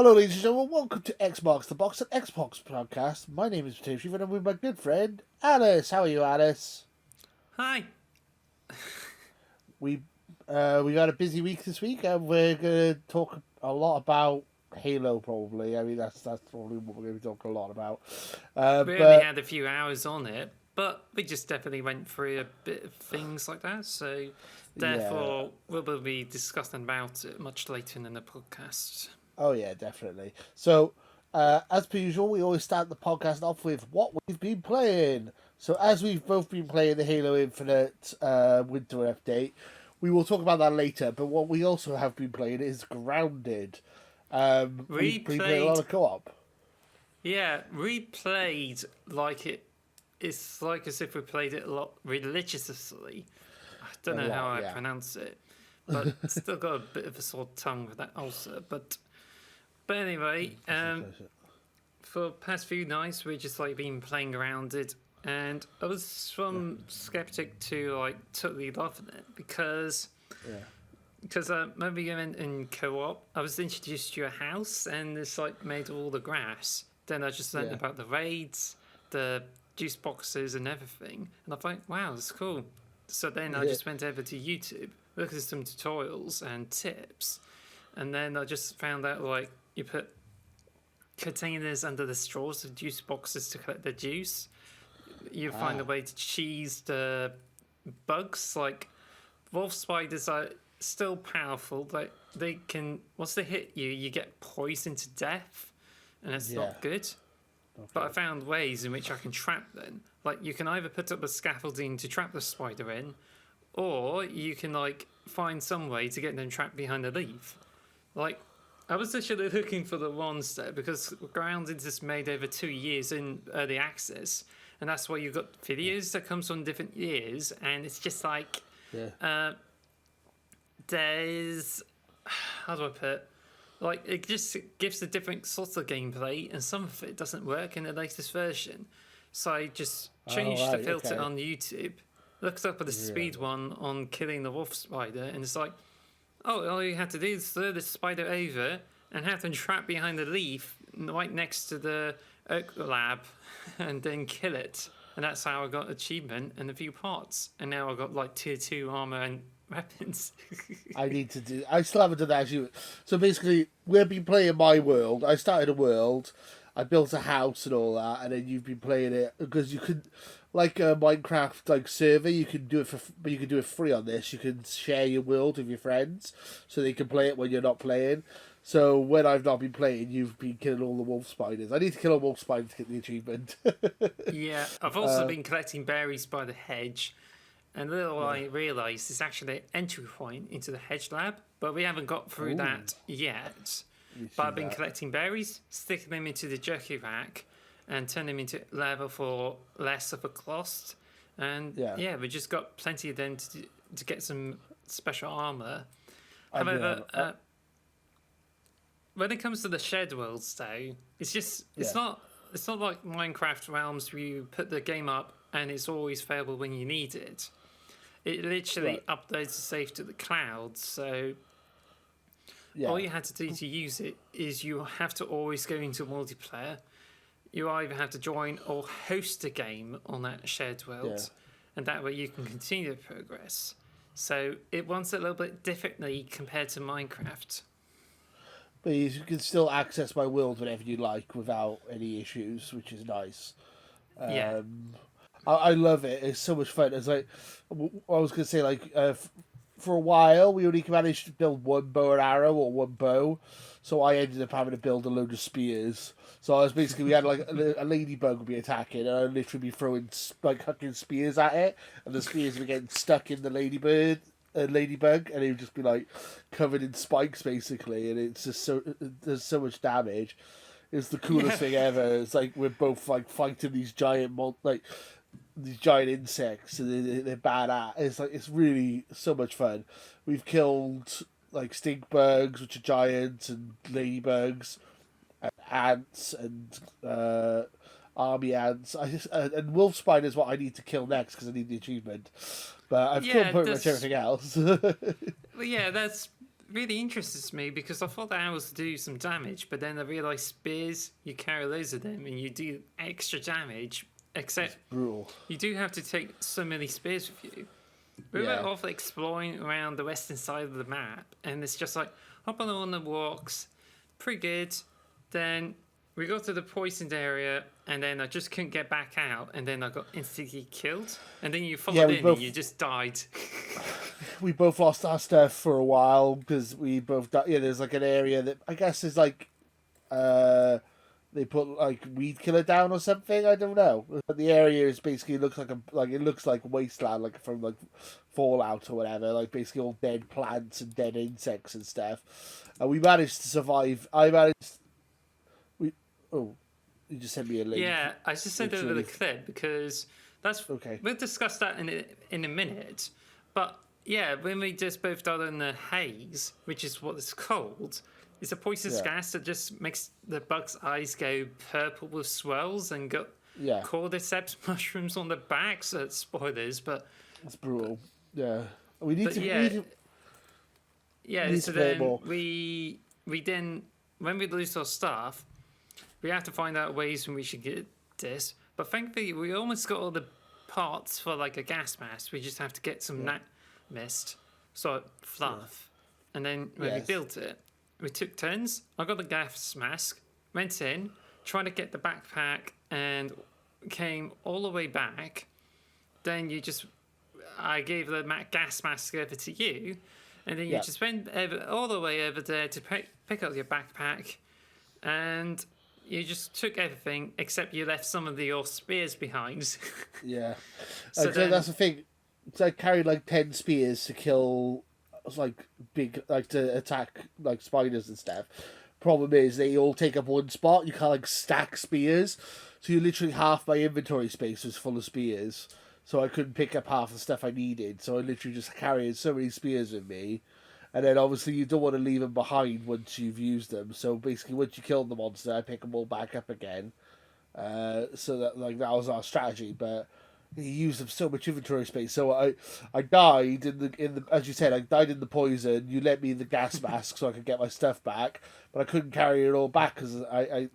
Hello, ladies and gentlemen. Welcome to Xbox, the Box and Xbox podcast. My name is Potato Chief, and I'm with my good friend Alice. How are you, Alice? Hi. We we got a busy week this week, and we're gonna talk a lot about Halo. Probably, I mean that's probably what we're gonna be talking a lot about. We only But had a few hours on it, but we just definitely went through a bit of things like that. So, yeah, therefore, we'll be discussing about it much later in the podcast. oh yeah, definitely. So, as per usual, we always start the podcast off with what we've been playing. So, as we've both been playing the Halo Infinite Winter Update, we will talk about that later. But what we also have been playing is Grounded. We We've been playing a lot played, of co-op. yeah, we played like it. It's like as if we played it a lot religiously. I don't A know how lot, I yeah. pronounce it, but still got a bit of a sore tongue with that ulcer. But anyway, for the past few nights we just like been playing around it, and I was from skeptic to like totally loving it because Yeah. maybe in co-op I was introduced to a house and it's like made all the grass. Then I just learned Yeah. about the raids, the juice boxes and everything, and I thought, wow, that's cool. So then I Yeah. just went over to YouTube, looked at some tutorials and tips, and then I just found out like you put containers under the straws of juice boxes to collect the juice. You find a way to cheese the bugs. Like wolf spiders are still powerful. Like they can, once they hit you, you get poisoned to death, and it's Yeah. not good. But I found ways in which I can trap them. Like you can either put up a scaffolding to trap the spider in, or you can like find some way to get them trapped behind a leaf. Like I was actually looking for the ones there because Grounded is made over 2 years in early access, and that's why you've got videos that comes from different years, and it's just like Yeah. there's how do I put it? Like it just gives a different sort of gameplay, and some of it doesn't work in the latest version. So I just Oh changed the right. filter Okay. on YouTube, looked up at the Yeah. speed one on killing the wolf spider, and it's like, oh, all you had to do is throw the spider over and have them trapped behind a leaf right next to the oak lab, and then kill it. And that's how I got achievement and a few parts. And now I got like tier 2 armor and weapons. I need to do. I still haven't done that. Actually. So basically, we've been playing my world. I started a world. I built a house and all that, and then you've been playing it because you could, like a Minecraft like server, you can do it but you can do it free on this. You can share your world with your friends, so they can play it when you're not playing. So when I've not been playing, you've been killing all the wolf spiders. I need to kill a wolf spider to get the achievement. Yeah, I've also been collecting berries by the hedge. And little I realised it's actually an entry point into the hedge lab, but we haven't got through that yet. You But see I've been that? collecting berries, sticking them into the jerky rack, and turning them into leather for less of a cost. And Yeah. yeah, we just got plenty of them to get some special armor. I do However, have. when it comes to the shed worlds, though, it's just Yeah. it's not like Minecraft Realms where you put the game up and it's always available when you need it. It literally Right. uploads the save to the cloud, so Yeah. all you had to do to use it is you have to always go into multiplayer. You either have to join or host a game on that shared world, Yeah. and that way you can continue the progress. So it runs a little bit differently compared to Minecraft. But you can still access my world whenever you like without any issues, which is nice. Yeah. I love it. It's so much fun. It's like I was gonna say, like for a while we only managed to build one bow and arrow or one bow, so I ended up having to build a load of spears. So I was basically we had like a ladybug would be attacking, and I'd literally be throwing like hucking spears at it, and the spears were getting stuck in the ladybug, and it would just be like covered in spikes basically, and it's just so there's so much damage. It's the coolest thing ever. It's like we're both like fighting these these giant insects, and they're badass. It's like it's really so much fun. We've killed like stink bugs, which are giants, and ladybugs, and ants, and army ants. I just and wolf spider is what I need to kill next because I need the achievement. But I've killed Yeah, pretty much that's everything else. well, yeah, that's really interests me because I thought the arrows do some damage, but then I realised spears, you carry loads of them and you do extra damage, except Brutal. you do have to take so many spears with you. We were Yeah. off exploring around the western side of the map, and it's just like hop on the walks, pretty good. Then we got to the poisoned area, and then I just couldn't get back out, and then I got instantly killed. And then you followed in, and you just died. We both lost our stuff for a while because we both died. Yeah, there's like an area that I guess is like, they put like weed killer down or something. I don't know. But the area is basically looks like it looks like wasteland, like from like Fallout or whatever. Like basically all dead plants and dead insects and stuff. And we managed to survive. I managed. We oh, you just sent me a link. Yeah, I just sent over the clip because that's Okay. We'll discuss that in a minute. But yeah, when we just both died in the haze, which is what it's called, it's a poisonous gas that just makes the bug's eyes go purple with swells and got cordyceps mushrooms on the back. So it's spoilers, but it's brutal. Yeah, we need to. So then we then when we lose our stuff, we have to find out ways when we should get this. But thankfully, we almost got all the parts for like a gas mask. We just have to get some nat mist, so fluff, and then when we built it, we took turns. I got the gas mask, went in, tried to get the backpack, and came all the way back. Then I gave the gas mask over to you, and then you just went all the way over there to pick up your backpack, and you just took everything except you left some of your spears behind. Yeah, so that's the thing. So I carried like 10 spears to kill, like big, like to attack like spiders and stuff. Problem is they all take up one spot. You can't like stack spears, so you literally half my inventory space was full of spears. So I couldn't pick up half the stuff I needed. So I literally just carried so many spears with me. And then obviously you don't want to leave them behind once you've used them. So basically once you kill the monster, I pick them all back up again. So that was our strategy. But he used up so much inventory space. So I died in the as you said, I died in the poison. You let me the gas mask so I could get my stuff back. But I couldn't carry it all back because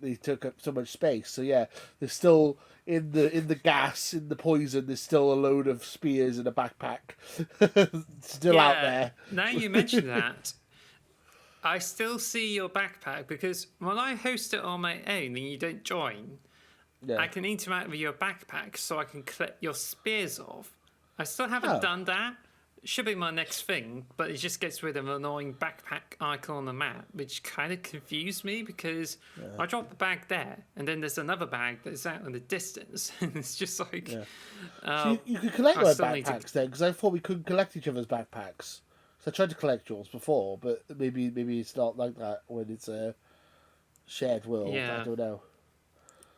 they took up so much space. So yeah, there's still in the gas, in the poison, there's still a load of spears in a backpack still out there. Now you mention that, I still see your backpack because when I host it on my own and you don't join, I can interact with your backpack so I can collect your spears off. I still haven't done that. Should be my next thing, but it just gets rid of an annoying backpack icon on the map, which kind of confused me because I dropped the bag there, and then there's another bag that's out in the distance, and it's just like... So you could collect my backpacks then, because I thought we couldn't collect each other's backpacks. So I tried to collect yours before, but maybe it's not like that when it's a shared world. I don't know.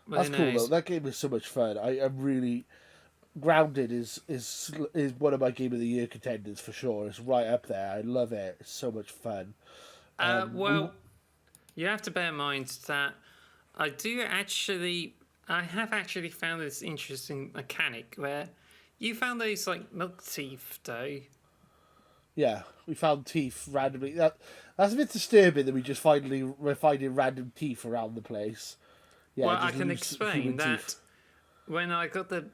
Well, that's cool, though. That game is so much fun. I'm really... Grounded is one of my Game of the Year contenders for sure. It's right up there. I love it. It's so much fun. Well, you have to bear in mind that I have actually found this interesting mechanic where you found those like milk teeth, though. Yeah, we found teeth randomly. That's a bit disturbing that we're finding random teeth around the place. Yeah, well, I can explain that teeth. When I got the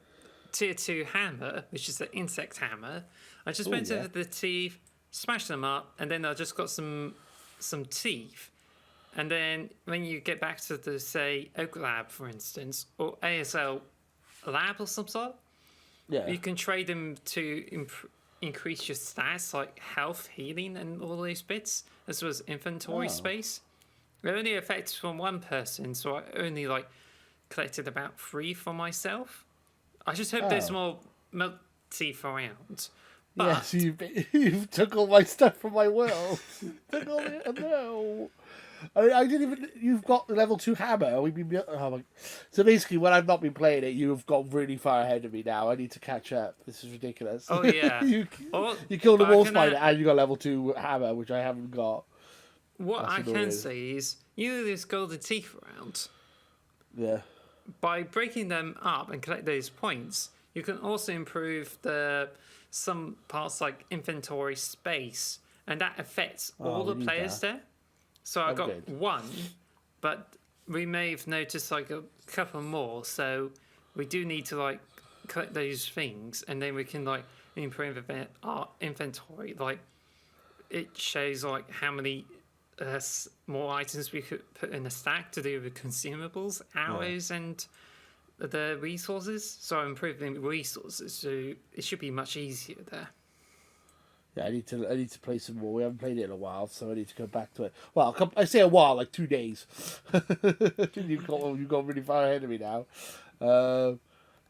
Tier 2 hammer, which is the insect hammer, I just went over the teeth, smashed them up, and then I just got some teeth. And then when you get back to the, say, Oak Lab, for instance, or ASL Lab or some sort, you can trade them to increase your stats, like health, healing, and all those bits, as well as inventory space. It only affects from one person, so I only collected about 3 for myself. I just hope there's more milk teeth around. But... Yeah, so you took all my stuff from my world. Took all it. No. I didn't even... You've got the level 2 hammer. So basically, when I've not been playing it, you've gone really far ahead of me now. I need to catch up. This is ridiculous. Oh, yeah. you killed a wall spider and you got level 2 hammer, which I haven't got. What I can say is, you know there's golden teeth around. Yeah. By breaking them up and collect those points, you can also improve some parts like inventory space and that affects Oh, all we the need players that. there. So I Oh, got good. one, but we may have noticed like a couple more. So we do need to like collect those things, and then we can like improve our inventory. Like it shows like how many more items we could put in a stack to do with consumables, Yeah. arrows, and the resources. So I'm improving resources, so it should be much easier there. Yeah, I need to play some more. We haven't played it in a while, so I need to go back to it. Well, I say a while, like 2 days. You've got really far ahead of me now. Uh,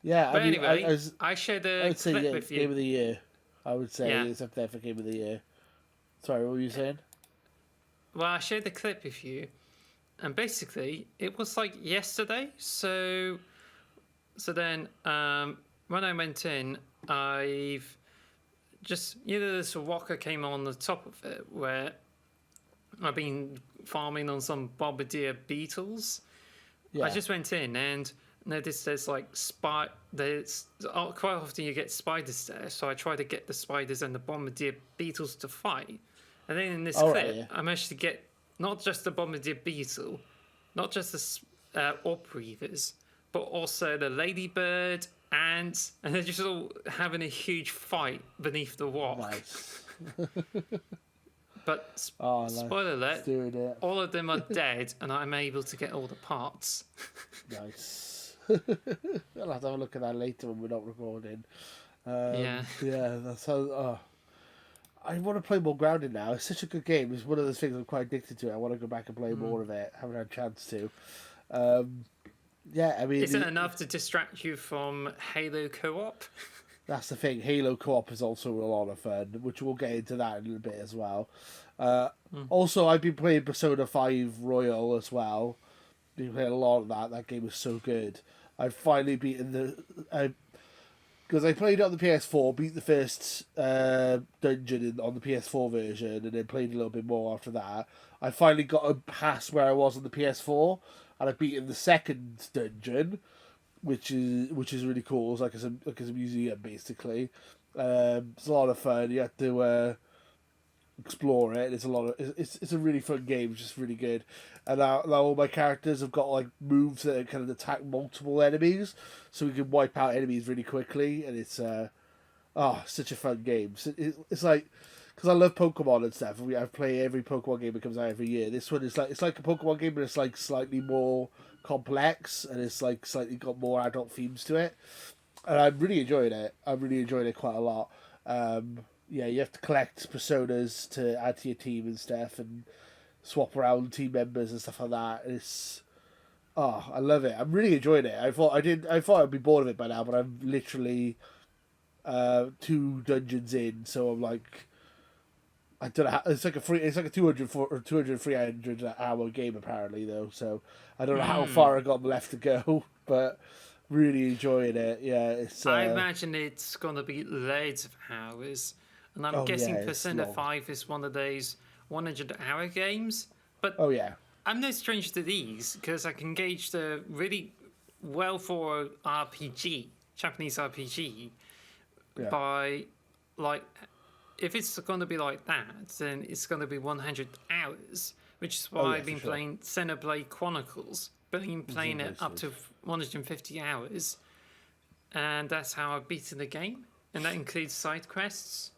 yeah, I But mean, anyway, I shared I a would say clip yeah, with game you. of the year. I would say Yeah. it's up there for game of the year. Sorry, what were you saying? Well, I shared the clip with you, and basically it was like yesterday. So then when I went in, I've just this rocker came on the top of it where I've been farming on some bombardier beetles. I Yeah. just went in and noticed there's like there's quite often you get spiders there, so I try to get the spiders and the bombardier beetles to fight. And then in this All right. clip, Yeah. I managed to get not just the bombardier beetle, not just the orb breathers, but also the ladybird, ants, and they're just all having a huge fight beneath the rock. Nice. But Oh, nice. spoiler It's alert, doing it. all of them are dead, and I'm able to get all the parts. Nice. I'll have to have a look at that later when we're not recording. Yeah. Yeah, that's how. Oh, I want to play more Grounded now. It's such a good game. It's one of those things I'm quite addicted to. I want to go back and play more of it. Haven't had a chance to. Yeah, I mean, Is it enough to distract you from Halo Co-op? that's the thing. Halo Co-op is also a lot of fun, which we'll get into that in a little bit as well. Also, I've been playing Persona 5 Royal as well. Been playing a lot of that. That game was so good. I've finally beaten because I played it on the PS4, beat the first dungeon on the PS4 version, and then played a little bit more after that. I finally got past where I was on the PS4, and I've beaten the second dungeon, which is really cool. It's like it's a museum basically. It's a lot of fun. You have to explore it. It's a lot of it's a really fun game. It's just really good. And now all my characters have got like moves that kind of attack multiple enemies, so we can wipe out enemies really quickly. And it's such a fun game. So it's like because I love Pokemon and stuff. I play every Pokemon game that comes out every year. This one is like it's like a Pokemon game, but it's like slightly more complex and it's like slightly got more adult themes to it. And I'm really enjoying it. I'm really enjoying it quite a lot. Yeah, you have to collect personas to add to your team and stuff, and swap around team members and stuff like that. I love it. I'm really enjoying it. I thought I'd be bored of it by now, but I'm literally 2 dungeons in, so I'm like, I don't know. It's like a 200 or 200 300 hour game apparently though. So I don't know how far I got left to go, but really enjoying it. Yeah, it's. I imagine it's going to be loads of hours. And I'm Oh guessing yeah, it's Persona long. 5 is one of those 100-hour games. But Oh yeah, I'm no stranger to these because I can gauge the really well for RPG, Japanese RPG, yeah. by like if it's going to be like that, then it's going to be 100 hours, which is why Oh, yeah, I've been for sure. playing Xenoblade Chronicles, been playing it up Basically. to 150 hours, and that's how I've beaten the game, and that includes side quests.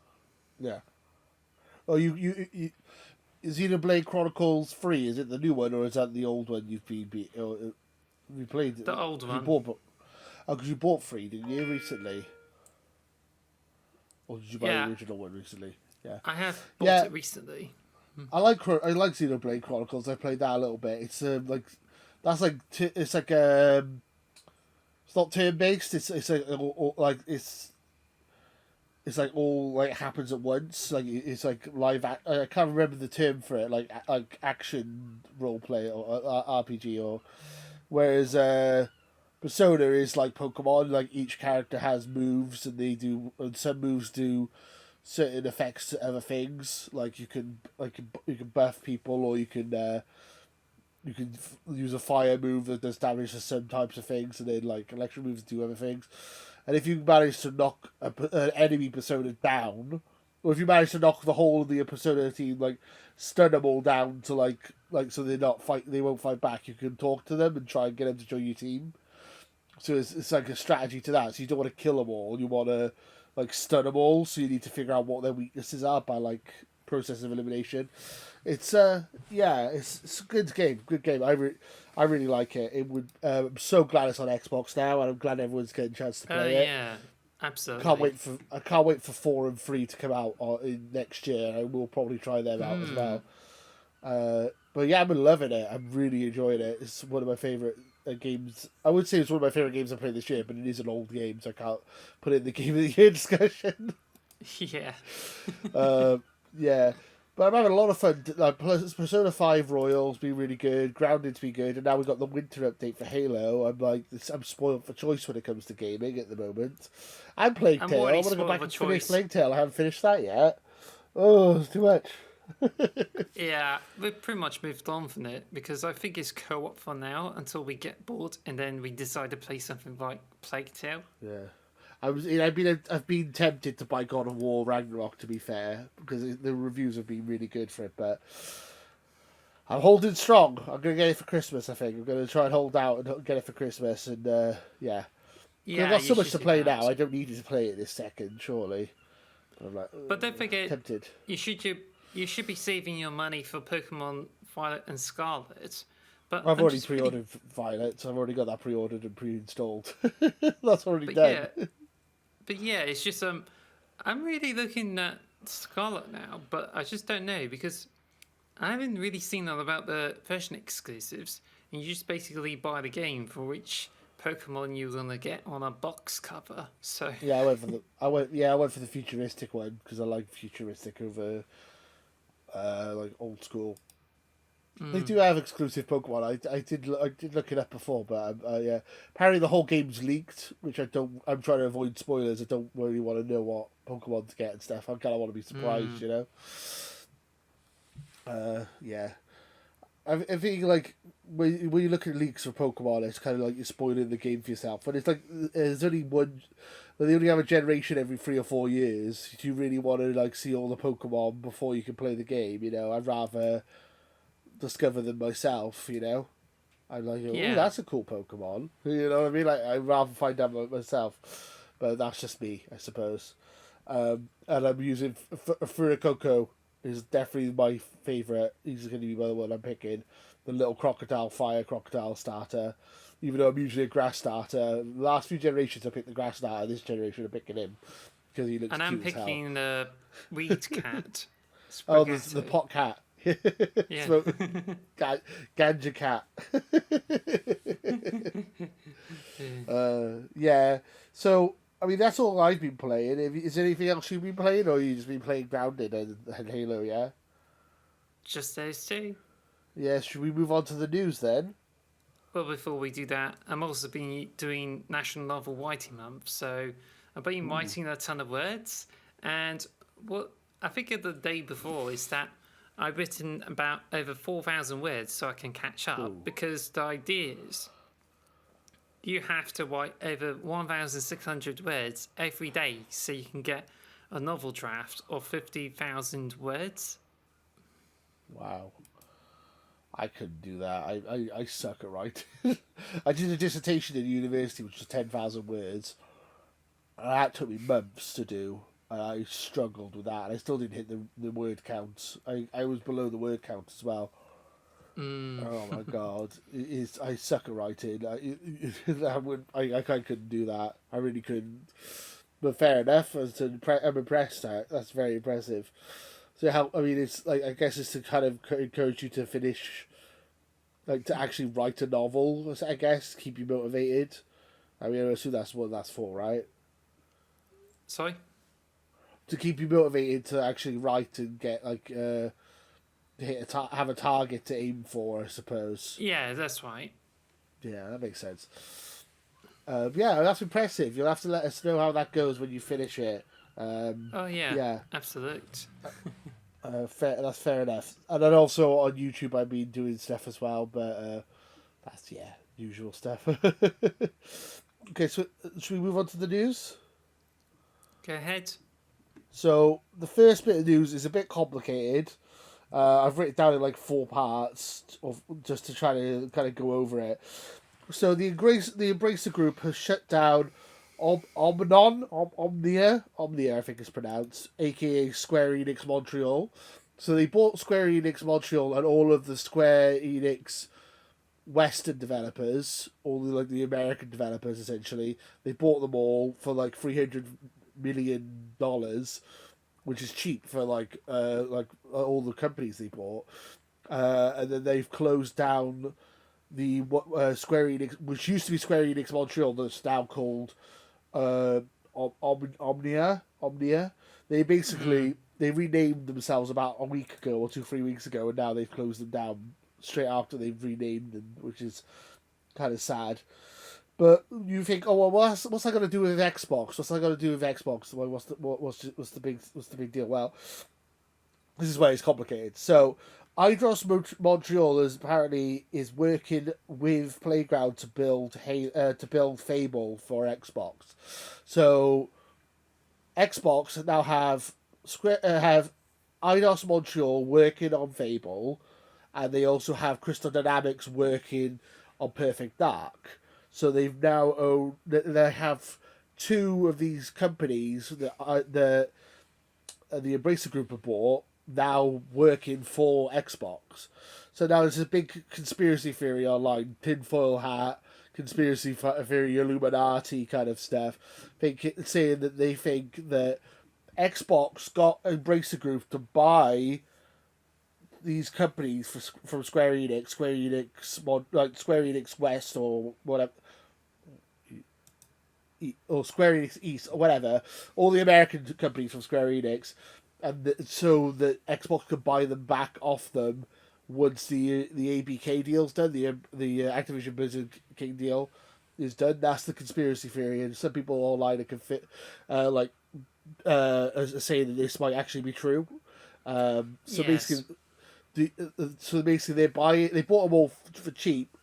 Yeah. Oh, you is Xenoblade Chronicles 3? Is it the new one or is that the old one you've been beat? Or, you played The old you one. bought because you bought 3, didn't you, recently? Or did you buy Yeah, the original one recently? Yeah. I have bought Yeah, it recently. I like Xenoblade Chronicles. I played that a little bit. It's like that's like it's not turn based. It's like it's like all like happens at once. Like it's like I can't remember the term for it. Like action role play or RPG or whereas Persona is like Pokemon. Like each character has moves and some moves do certain effects to other things. Like you can buff people or you can use a fire move that does damage to some types of things, and then like electric moves do other things. And if you manage to knock an enemy persona down, or if you manage to knock the whole of the Persona team, like stun them all down to like so they won't fight back. You can talk to them and try and get them to join your team. So it's like a strategy to that. So you don't want to kill them all. You want to like stun them all. So you need to figure out what their weaknesses are by like process of elimination. It's it's a good game. Good game. I really like it. It would. I'm so glad it's on Xbox now, and I'm glad everyone's getting a chance to play it. Yeah, Can't absolutely. wait for I can't wait for 4 and 3 to come out in next year. I will probably try them out as well. But yeah, I've been loving it. I'm really enjoying it. It's one of my favorite games. I would say it's one of my favorite games I've played this year, but it is an old game, so I can't put it in the game of the year discussion. Yeah. Yeah, but I'm having a lot of fun. Like Persona 5 Royal's been really good, Grounded's been good, and now we've got the winter update for Halo. I'm spoiled for choice when it comes to gaming at the moment. I'm Plague I'm Tale. I already want to go spoiled back for and finish choice. Plague Tale. I haven't finished that yet. Oh, it's too much. Yeah, we've pretty much moved on from it because I think it's co-op for now until we get bored and then we decide to play something like Plague Tale. Yeah. I've been tempted to buy God of War Ragnarok, to be fair, because the reviews have been really good for it, but I'm holding strong. I'm going to get it for Christmas, I think. I'm going to try and hold out and get it for Christmas, and yeah. Because I've Yeah, got you so much should to do play now, that. I don't need to play it this second, surely. But I'm like, But don't forget, tempted. you should you, you should be saving your money for Pokemon Violet and Scarlet. But I've I'm already just really, pre-ordered Violet, so I've already got that pre-ordered and pre-installed. That's already but done. yeah, but yeah, it's just I'm really looking at Scarlet now, but I just don't know because I haven't really seen all about the version exclusives, and you just basically buy the game for which Pokemon you're gonna get on a box cover. So Yeah, I went for the futuristic one because I like futuristic over like old school. They do have exclusive Pokemon. I did look it up before, but yeah, apparently the whole game's leaked, which I don't. I'm trying to avoid spoilers. I don't really want to know what Pokemon to get and stuff. I kind of want to be surprised, you know. Yeah. I think like when you look at leaks for Pokemon, it's kind of like you're spoiling the game for yourself. But it's like there's only one. They only have a generation every 3 or 4 years. Do you really want to like see all the Pokemon before you can play the game? You know, I'd rather discover them myself. You know, I'm like, oh, yeah, that's a cool Pokemon. You know what I mean? Like, I'd rather find out myself. But that's just me, I suppose. And I'm using Furikoko is definitely my favourite. He's going to be the one I'm picking. The little fire crocodile starter. Even though I'm usually a grass starter. The last few generations I picked the grass starter. This generation I'm picking him. Because he looks and I'm cute as hell. picking the Weed Cat. Oh, Spaghetti. the pot cat. Yeah. Smoke, ganja cat. Yeah. So, I mean, that's all I've been playing. Is there anything else you've been playing, or you just been playing Grounded and Halo? Yeah. Just those two. Yeah. Should we move on to the news then? Well, before we do that, I'm also been doing National Novel Writing Month, so I've been writing a ton of words. And what I figured the day before is that I've written about over 4,000 words so I can catch up because the idea is you have to write over 1,600 words every day so you can get a novel draft of 50,000 words. Wow. I couldn't do that. I suck at writing. I did a dissertation in university, which was 10,000 words. And that took me months to do. And I struggled with that. And I still didn't hit the word count. I was below the word count as well. Oh my god! I suck at writing. I couldn't do that. I really couldn't. But fair enough. I'm impressed. That's very impressive. So how? I mean, it's like I guess it's to kind of encourage you to finish, like to actually write a novel. I guess keep you motivated. I mean, I assume that's what that's for, right? Sorry? To keep you motivated to actually write and get like have a target to aim for, I suppose. Yeah, that's right. Yeah, that makes sense. Yeah, that's impressive. You'll have to let us know how that goes when you finish it. Oh, yeah, Yeah, absolute. that's fair enough. And then also on YouTube, I've been doing stuff as well, but that's usual stuff. Okay, so should we move on to the news? Go ahead. So the first bit of news is a bit complicated. I've written it down in like 4 parts of just to try to kind of go over it. So the Embracer Group has shut down Omnia, I think it's pronounced, aka Square Enix Montreal. So they bought Square Enix Montreal and all of the Square Enix Western developers, all the American developers essentially. They bought them all for like $300 million, which is cheap for like all the companies they bought. And then they've closed down the Square Enix, which used to be Square Enix Montreal, that's now called uh, Omnia. Omnia. They Mm. basically they renamed themselves about a week ago or 2 3 weeks ago, and now they've closed them down straight after they've renamed them, which is kind of sad. But you think, oh well, what's that got to do with Xbox? What's that got to do with Xbox? Well, what's the big deal? Well, this is where it's complicated. So, Montreal is working with Playground to build Fable for Xbox. So Xbox now have Eidos Montreal working on Fable, and they also have Crystal Dynamics working on Perfect Dark. So they have two of these companies the Embracer Group have bought now working for Xbox. So now there's a big conspiracy theory online, tinfoil hat, conspiracy theory, Illuminati kind of stuff, saying that they think that Xbox got Embracer Group to buy these companies from Square Enix West or whatever, or Square Enix East or whatever, all the American companies from Square Enix, and so that Xbox could buy them back off them once the ABK deal's done, the Activision Blizzard King deal is done. That's the conspiracy theory, and some people online are saying that this might actually be true. So Yes. basically, they bought them all for cheap.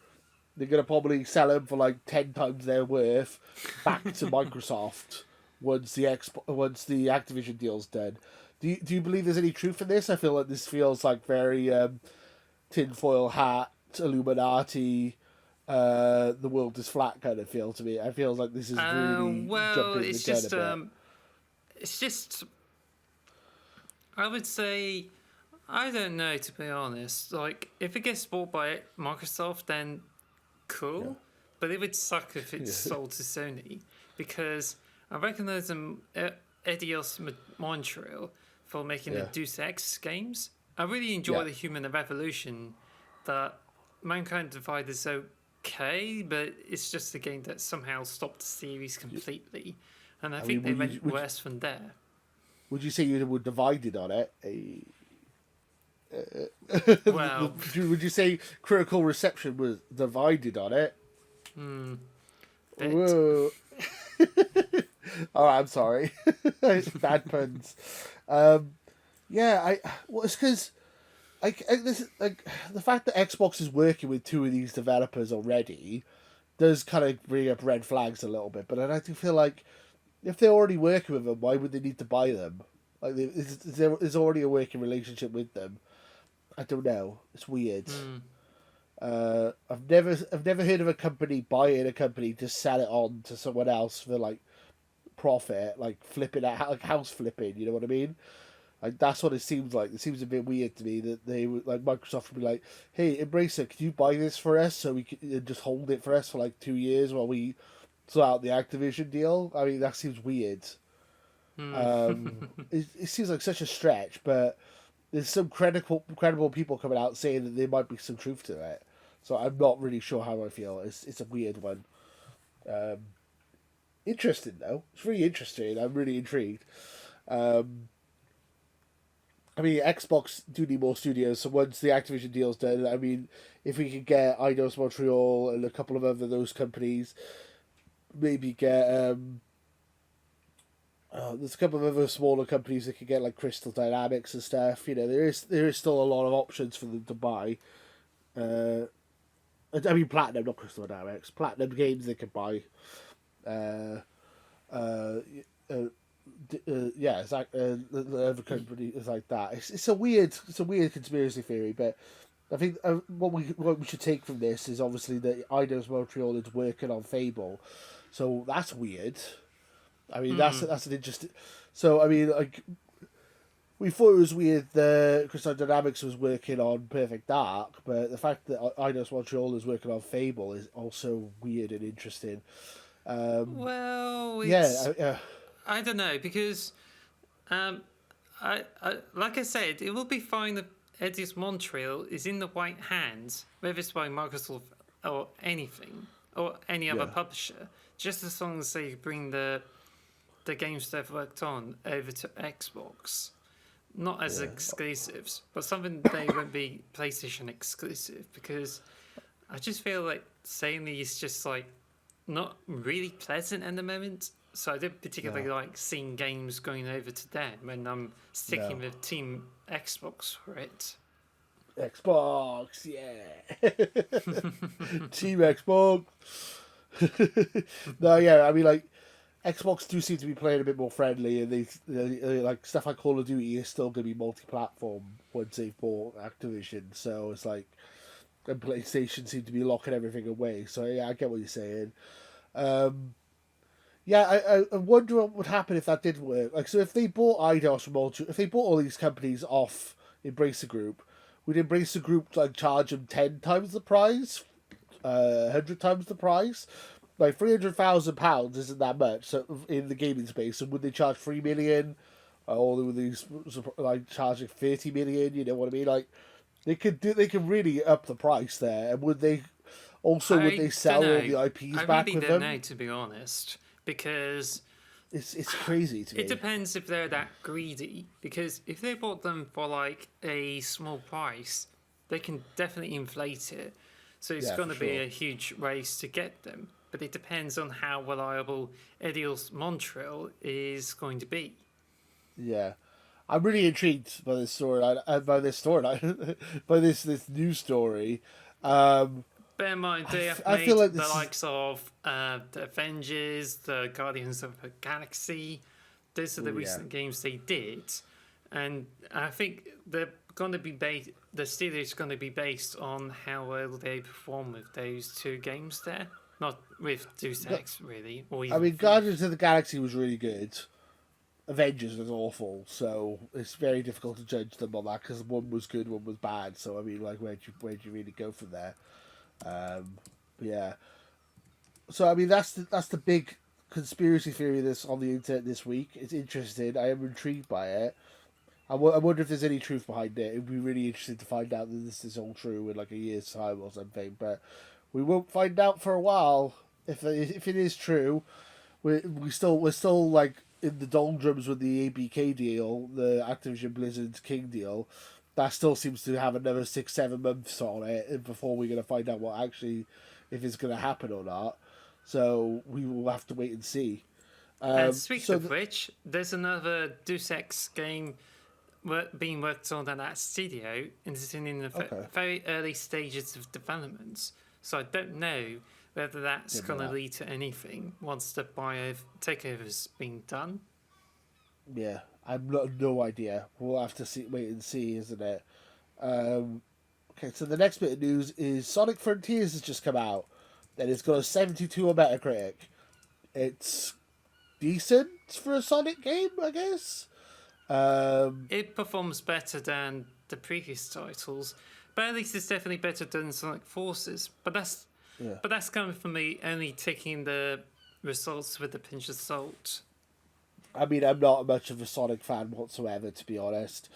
They're gonna probably sell them for like 10 times their worth back to Microsoft once the Activision deal's done. Do you believe there's any truth in this? I feel like this feels like very tinfoil hat, Illuminati, the world is flat kind of feel to me. I feel like this is really Well, jumping the gun a bit. it's just. I would say, I don't know to be honest. Like, if it gets bought by Microsoft, then Yeah. cool. But it would suck if it's Yeah. sold to Sony because I recognise Eidos Montreal for making the Yeah. Deus Ex games. I really enjoy Yeah. the Human Revolution. That Mankind Divided is okay, but it's just a game that somehow stopped the series completely. And I I think mean, they went worse from there. would you say you were divided on it? Well, Would you say critical reception was divided on it? bit. Whoa. Oh, I'm sorry. Bad puns. Um, yeah, it's because this like the fact that Xbox is working with two of these developers already does kind of bring up red flags a little bit. But then I do feel like if they're already working with them, why would they need to buy them? Like, there's already a working relationship with them. I don't know. It's weird. I've never heard of a company buying a company to sell it on to someone else for like profit, like flipping it, like house flipping. You know what I mean? Like that's what it seems like. It seems a bit weird to me that they would like Microsoft would be like, "Hey, Embracer, can you buy this for us so we can just hold it for us for like 2 years while we sort out the Activision deal?" I mean, that seems weird. It seems like such a stretch, but there's some credible people coming out saying that there might be some truth to it. So I'm not really sure how I feel. It's a weird one. Interesting though. It's really interesting. I'm really intrigued. I mean, Xbox do need more studios. So once the Activision deal's done, I mean, if we could get Eidos Montreal and a couple of other those companies, maybe get there's a couple of other smaller companies that could get like Crystal Dynamics and stuff. You know, there is still a lot of options for them to buy. Uh, I mean, Platinum, not Crystal Dynamics. Platinum games they could buy. Uh, uh, Yeah, it's like the other company is like that. It's a weird conspiracy theory, but I think what we should take from this is obviously that Eidos Montreal is working on Fable, so that's weird. I mean, Hmm. that's an interesting. So I mean, like we thought it was weird that Crystal Dynamics was working on Perfect Dark, but the fact that Eidos Montreal is working on Fable is also weird and interesting. Um, Well, yeah, I don't know because um, like I said, it will be fine if Edis Montreal is in the right hands, whether it's by Microsoft or anything or any other yeah, publisher, just as long as they bring the games they've worked on over to Xbox. Not as yeah. exclusives, but something they won't be PlayStation exclusive because I just feel like Sony is just like not really pleasant at the moment. So I don't particularly No, like seeing games going over to them, and I'm sticking no. with Team Xbox for it. Xbox, yeah. Team Xbox. No, yeah, I mean, like, Xbox do seem to be playing a bit more friendly, and like stuff like Call of Duty is still going to be multi-platform once they've bought Activision. So it's like, and PlayStation seem to be locking everything away. So yeah, I get what you're saying. Um, yeah, I wonder what would happen if that did work. Like, so if they bought IDOS from if they bought all these companies off Embracer Group, would Embracer Group like charge them 10 times the price, 100 times the price? Like £300,000 isn't that much. So in the gaming space, and would they charge 3 million, or would they like charging 30 million? You know what I mean? Like they could really up the price there. And would they I don't sell all know. the I IPs back really with don't know, them? to be honest, because It's crazy to it me. depends if they're that greedy. Because if they bought them for like a small price, they can definitely inflate it. So it's Yeah, going for to be sure. a huge race to get them. But it depends on how reliable Edios Montreal is going to be. Yeah, I'm really intrigued by this storyline. By this news story. Um, Bear in mind, they have I feel made like the this is likes of the Avengers, the Guardians of the Galaxy. Those are the oh yeah recent games they did, and I think they're going to be based. The studio's going to be based on how well they perform with those two games there, not with Deus Ex really, or I even mean, Thief. Guardians of the Galaxy was really good. Avengers was awful, so it's very difficult to judge them on that because one was good, one was bad. So I mean, like, where'd you really go from there? But yeah, so I mean, that's the big conspiracy theory that's on the internet this week. It's interesting. I am intrigued by it. I wonder if there's any truth behind it. It'd be really interesting to find out that this is all true in like a year's time or something. But we won't find out for a while. If it is true, we're still like in the doldrums with the ABK deal, the Activision Blizzard King deal. That still seems to have another 6 7 months on it before we're gonna find out what actually if it's gonna happen or not. So we will have to wait and see. And speaking So of which, there's another Deus Ex game being worked on at that studio, and it's in the okay, very early stages of development. So I don't know whether that's didn't know going to that. lead to anything once the bio takeover's been done. Yeah, I've no idea. We'll have to wait and see, isn't it? Okay, so the next bit of news is Sonic Frontiers has just come out, and it's got a 72 on Metacritic. It's decent for a Sonic game, I guess. Um, It performs better than the previous titles, but at least it's definitely better than Sonic Forces. yeah. But that's coming from me only taking the results with a pinch of salt. I mean, I'm not much of a Sonic fan whatsoever, to be honest.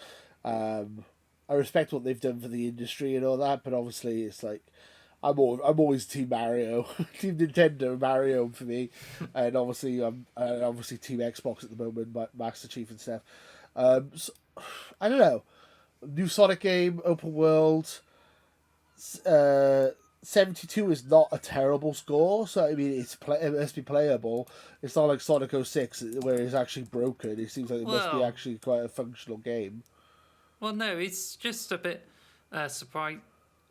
Um, I respect what they've done for the industry and all that, but obviously, it's like I'm always Team Mario, Team Nintendo Mario for me, and obviously I'm obviously Team Xbox at the moment, Master Chief and stuff. So, I don't know. New Sonic game, open world. Uh, 72 is not a terrible score, so I mean it must be playable. It's not like Sonic 06 where it's actually broken. It seems like it must be Well, actually quite a functional game. well, no, it's just a bit surprised.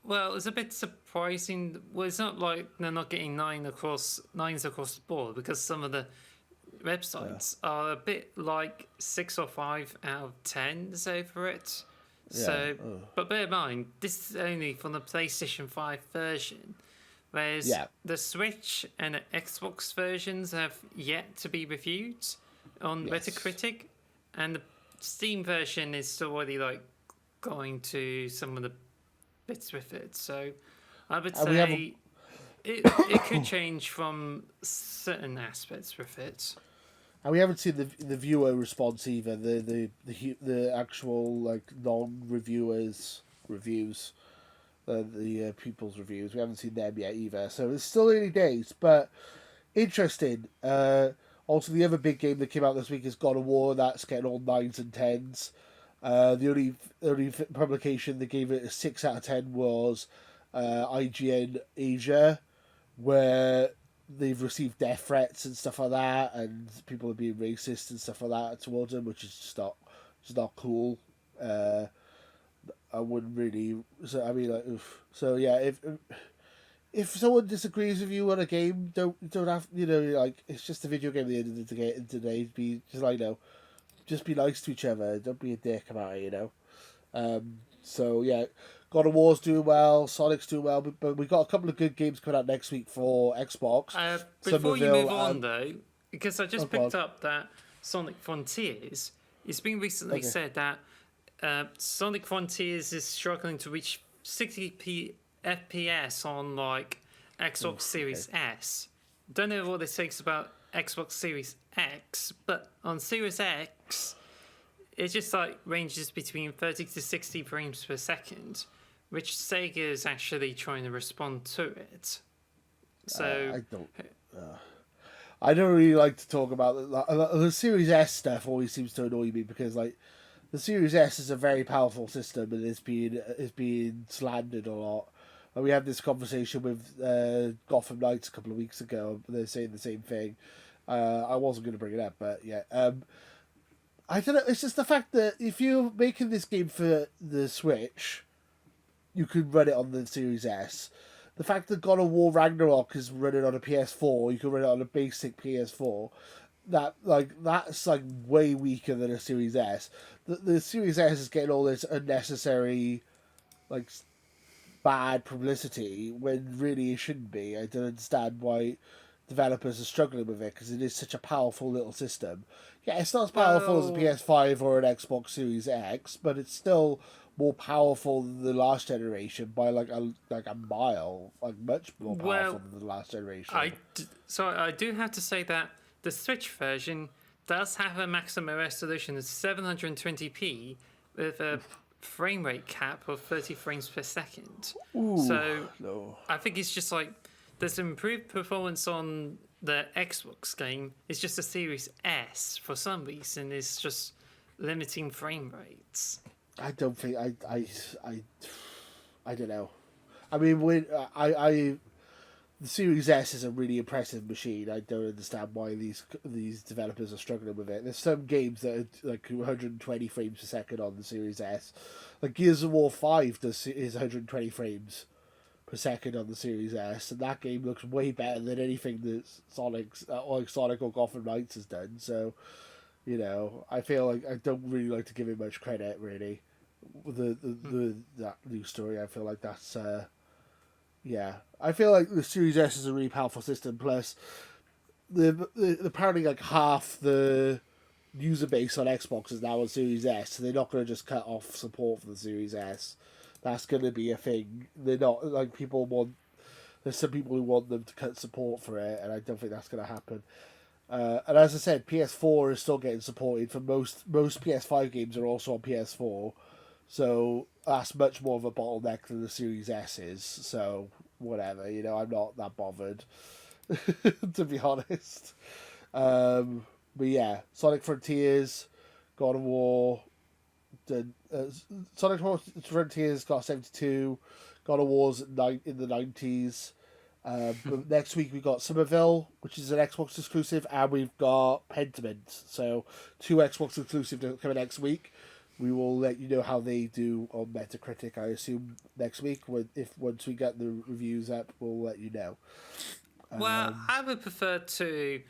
Well, it's a bit surprising. Well, it's not like they're not getting nines across the board because some of the websites are a bit like 6 or 5 out of 10 over it. Yeah. So, but bear in mind, this is only from the PlayStation 5 version, whereas Yeah. the Switch and the Xbox versions have yet to be reviewed on Yes. Metacritic, and the Steam version is still already like going to some of the bits with it. So, I would And we have a, say it could change from certain aspects with it. and we haven't seen the viewer response either. The actual like non-reviewers reviews, the people's reviews. We haven't seen them yet either. So it's still early days, but interesting. Also, the other big game that came out this week is God of War. That's getting all 9s and 10s. The only publication that gave it a 6 out of 10 was IGN Asia, where they've received death threats and stuff like that, and people are being racist and stuff like that towards them, which is just not cool. I wouldn't really. So I mean, like, oof. So yeah, if someone disagrees with you on a game, don't have like it's just a video game at the end of the day. Be just like just be nice to each other. Don't be a dick about it. So yeah, God of War's doing well, Sonic's doing well, but we got a couple of good games coming out next week for Xbox. Before you Somerville move on, and though, because I just go on. picked up that Sonic Frontiers, it's been recently Okay. said that Sonic Frontiers is struggling to reach 60 FPS on like Xbox Series S. Don't know what this takes about Xbox Series X, but on Series X, it just like ranges between 30 to 60 frames per second, which Sega is actually trying to respond to it. So I don't really like to talk about the Series S stuff. Always seems to annoy me because like the Series S is a very powerful system and it's being slandered a lot. And we had this conversation with Gotham Knights a couple of weeks ago. They're saying the same thing. I wasn't going to bring it up, but yeah. I don't know. It's just the fact that if you're making this game for the Switch, you could run it on the Series S. The fact that God of War Ragnarok is running on a PS4, you can run it on a basic PS4. That's like way weaker than a Series S. The Series S is getting all this unnecessary, like bad publicity when really it shouldn't be. I don't understand why developers are struggling with it because it is such a powerful little system. Yeah, it's not as powerful as a Well, PS5 or an Xbox Series X, but it's still more powerful than the last generation by like a mile, like much more powerful well, than the last generation. so I do have to say that the Switch version does have a maximum resolution of 720p with a frame rate cap of 30 frames per second. So No. I think it's just like there's improved performance on the Xbox game. It's just a Series S for some reason is just limiting frame rates. I don't think I don't know. I mean, when I the Series S is a really impressive machine. I don't understand why these developers are struggling with it. There's some games that are like 120 frames per second on the Series S. Like Gears of War 5 is 120 frames per second on the Series S, and that game looks way better than anything that Sonic or Gotham Knights has done. So, I feel like I don't really like to give it much credit. Really, that news story, I feel like that's. Yeah, I feel like the Series S is a really powerful system. Plus, apparently like half the user base on Xbox is now on Series S, so they're not going to just cut off support for the Series S. That's going to be a thing. They're not like people want. There's some people who want them to cut support for it, and I don't think that's going to happen. And as I said, PS4 is still getting supported for most PS5 games are also on PS4. So that's much more of a bottleneck than the Series S is. So whatever, I'm not that bothered, to be honest. But yeah, Sonic Frontiers, God of War, Sonic Frontiers got 72, God of War's in the 90s. But next week we got Somerville, which is an Xbox exclusive, and we've got Pentiment. So 2 Xbox exclusive coming next week. We will let you know how they do on Metacritic. I assume next week, once we get the reviews up, we'll let you know. Well, I would prefer to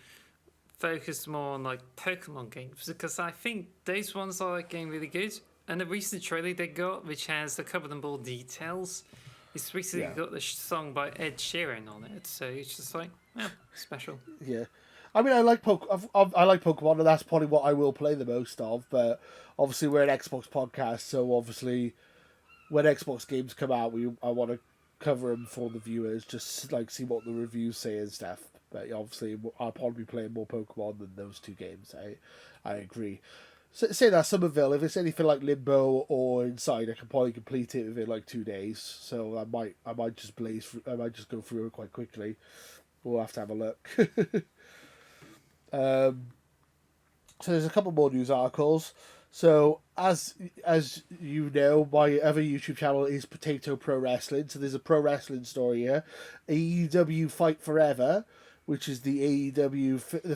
focused more on like Pokemon games because I think those ones are like getting really good. And the recent trailer they got, which has a couple of more details, it's recently Yeah. got the song by Ed Sheeran on it. So it's just like, yeah, special. Yeah. I mean, I like I like Pokemon, and that's probably what I will play the most of. But obviously, we're an Xbox podcast, so obviously, when Xbox games come out, I want to cover them for the viewers, just like see what the reviews say and stuff. But obviously, I'll probably be playing more Pokemon than those two games. I agree. So, say that Somerville, if it's anything like Limbo or Inside, I can probably complete it within like 2 days. So I might just I might just go through it quite quickly. We'll have to have a look. um, so there's a couple more news articles. So as you know, my other YouTube channel is Potato Pro Wrestling. So there's a pro wrestling story here. AEW Fight Forever, which is the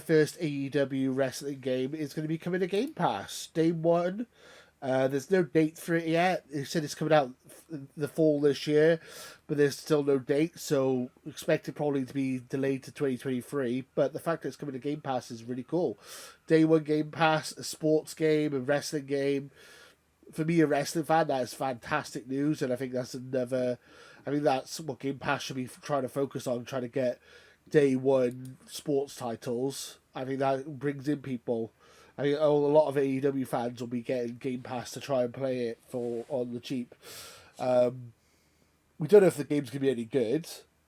first AEW wrestling game, is going to be coming to Game Pass day one. There's no date for it yet. They said it's coming out the fall this year, but there's still no date, so expect it probably to be delayed to 2023. But the fact that it's coming to Game Pass is really cool. Day one Game Pass, a sports game, a wrestling game. For me, a wrestling fan, that is fantastic news, and I think that's another. I think that's what Game Pass should be trying to focus on, trying to get day one sports titles. I think that brings in people. I think a lot of AEW fans will be getting Game Pass to try and play it for on the cheap. We don't know if the game's gonna be any good.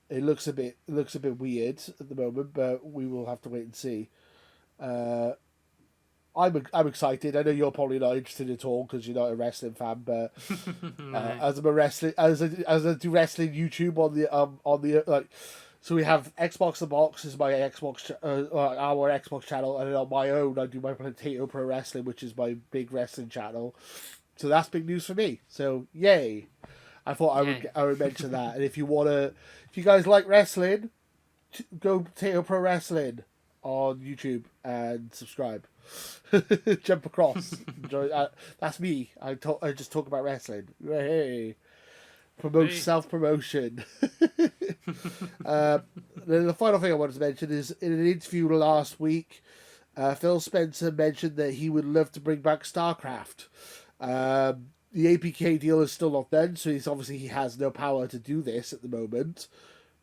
It looks a bit weird at the moment, but we will have to wait and see. I'm excited. I know you're probably not interested at all because you're not a wrestling fan, but No. as I'm a wrestling as I do wrestling YouTube on the like. So we have Xbox the Box is my our Xbox channel, and then on my own I do my Potato Pro Wrestling, which is my big wrestling channel. So that's big news for me. So yay! I thought Yay. I would mention that. And if you guys like wrestling, go Potato Pro Wrestling on YouTube and subscribe. Jump across. Enjoy. That's me. I just talk about wrestling. Hey, promote Hey. self promotion. Then the final thing I wanted to mention is in an interview last week, Phil Spencer mentioned that he would love to bring back StarCraft. The APK deal is still not done, so he has no power to do this at the moment.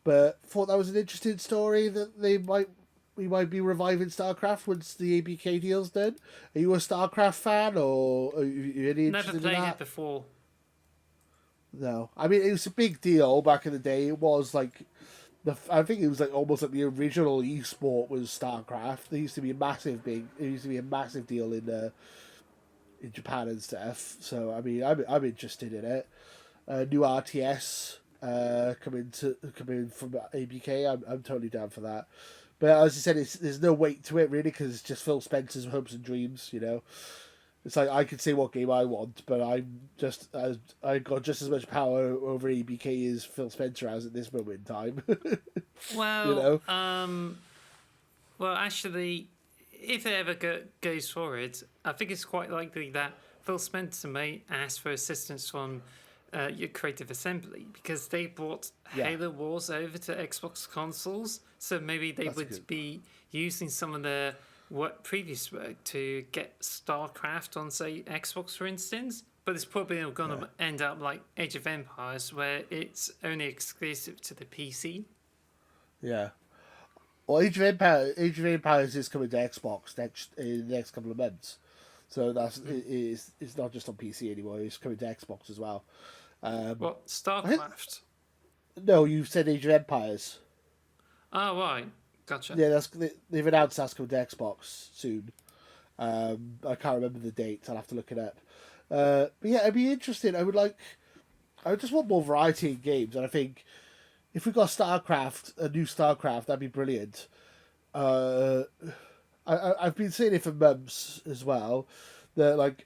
But thought that was an interesting story that we might be reviving StarCraft once the APK deal's done. Are you a StarCraft fan, or are you any Never interested in played that? it before. No, I mean it was a big deal back in the day. It was like I think it was like almost like the original esport was StarCraft. There used to be a massive big. It used to be a massive deal in Japan and stuff. So I mean, I'm interested in it. New RTS coming from ABK. I'm totally down for that. But as you said, there's no weight to it really because it's just Phil Spencer's hopes and dreams. You know, it's like I can say what game I want, but I got just as much power over ABK as Phil Spencer has at this moment in time. You Well, know, well, actually, if it ever goes forward, I think it's quite likely that Phil Spencer may ask for assistance from your Creative Assembly because they brought Yeah. Halo Wars over to Xbox consoles, so maybe they That's would good. be using some of their previous work to get StarCraft on, say, Xbox, for instance. But it's probably going to end up like Age of Empires, where it's only exclusive to the PC. Yeah. Well, Age of Empires is coming to Xbox in the next couple of months, so it's not just on PC anymore. It's coming to Xbox as well. What, I think, StarCraft? no, you said Age of Empires. Oh, right. Gotcha. Yeah, they've announced that's coming to Xbox soon. I can't remember the date. I'll have to look it up. But yeah, it'd be interesting. I would just want more variety in games, and I think if we got a new StarCraft, that'd be brilliant. Uh, I've been saying it for months as well. That like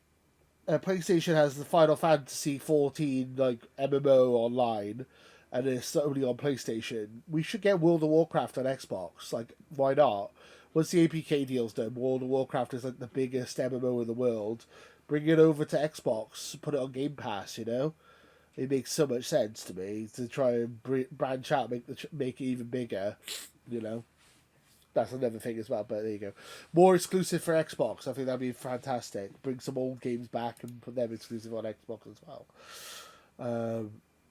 PlayStation has the Final Fantasy 14 like MMO online, and it's only on PlayStation. We should get World of Warcraft on Xbox. Like, why not? Once the APK deal's done, World of Warcraft is like the biggest MMO in the world. Bring it over to Xbox, put it on Game Pass. You know, it makes so much sense to me to try and branch out, make it even bigger. You know. that's another thing as well. But there you go. More exclusive for Xbox. I think that'd be fantastic. Bring some old games back and put them exclusive on Xbox as well.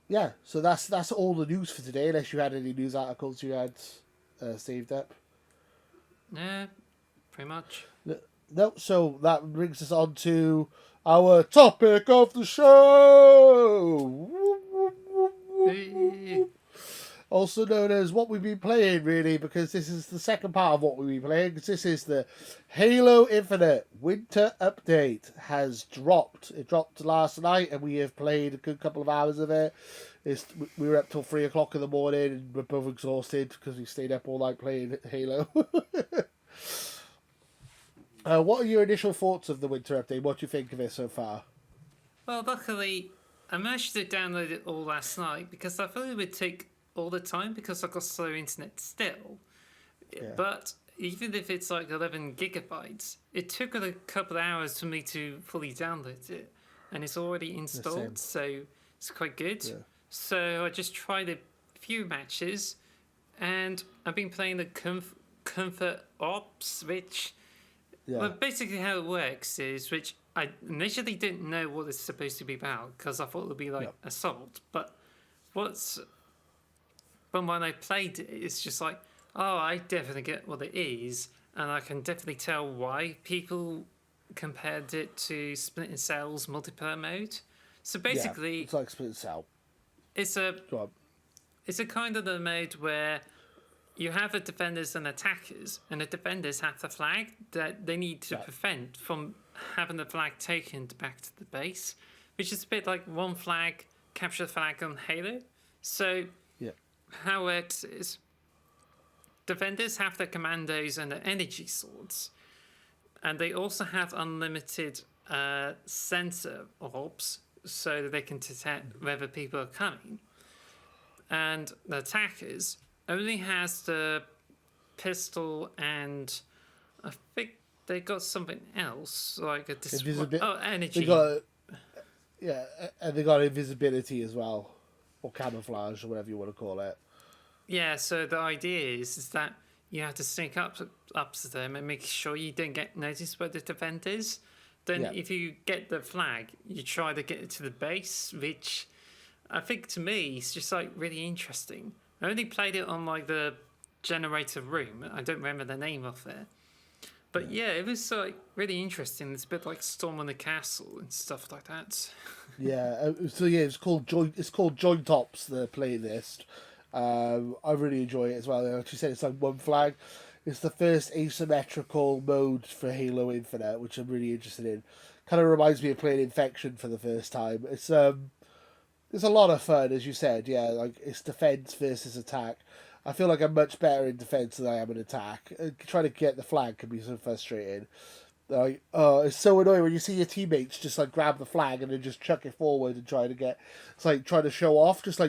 Yeah, so that's all the news for today. Unless you had any news articles you had saved up. Yeah, pretty much. No, so that brings us on to our topic of the show. Also known as what we've been playing, really, because this is the second part of what we've been playing. Because this is the Halo Infinite Winter Update has dropped. It dropped last night, and we have played a good couple of hours of it. We were up till 3 o'clock in the morning, and we're both exhausted because we stayed up all night playing Halo. What are your initial thoughts of the Winter Update? What do you think of it so far? Well, luckily, I managed to download it all last night because I thought it would take all the time because I've got slow internet still. Yeah. But even if it's like 11 gigabytes, it took a couple of hours for me to fully download it. And it's already installed, so it's quite good. Yeah. So I just tried a few matches, and I've been playing the Comfort Ops, which... Yeah. Well, basically how it works is, which I initially didn't know what it's supposed to be about because I thought it would be like assault. But when I played it, it's just like, oh, I definitely get what it is, and I can definitely tell why people compared it to Splinter Cell's multiplayer mode. So basically, it's like Splinter Cell. It's a kind of the mode where you have the defenders and attackers, and the defenders have the flag that they need to prevent from having the flag taken back to the base, which is a bit like one flag, capture the flag on Halo. So how it works is defenders have the commandos and the energy swords, and they also have unlimited sensor orbs so that they can detect whether people are coming. And the attackers only has the pistol, and I think they got something else like a energy. And they got invisibility as well, or camouflage, or whatever you want to call it. Yeah, so the idea is that you have to sneak up to them and make sure you don't get noticed by the defenders. Then if you get the flag, you try to get it to the base, which I think to me is just like really interesting. I only played it on like the generator room. I don't remember the name of it. But it was like really interesting. It's a bit like Storm on the Castle and stuff like that. It's called Joint Ops, the playlist. I really enjoy it as well. Like you said, it's like one flag. It's the first asymmetrical mode for Halo Infinite, which I'm really interested in. Kind of reminds me of playing Infection for the first time. It's a lot of fun, as you said. Yeah, like it's defense versus attack. I feel like I'm much better in defense than I am in attack. Trying to get the flag can be so frustrating. Like, it's so annoying when you see your teammates just like grab the flag and then just chuck it forward and try to get. It's like trying to show off. Just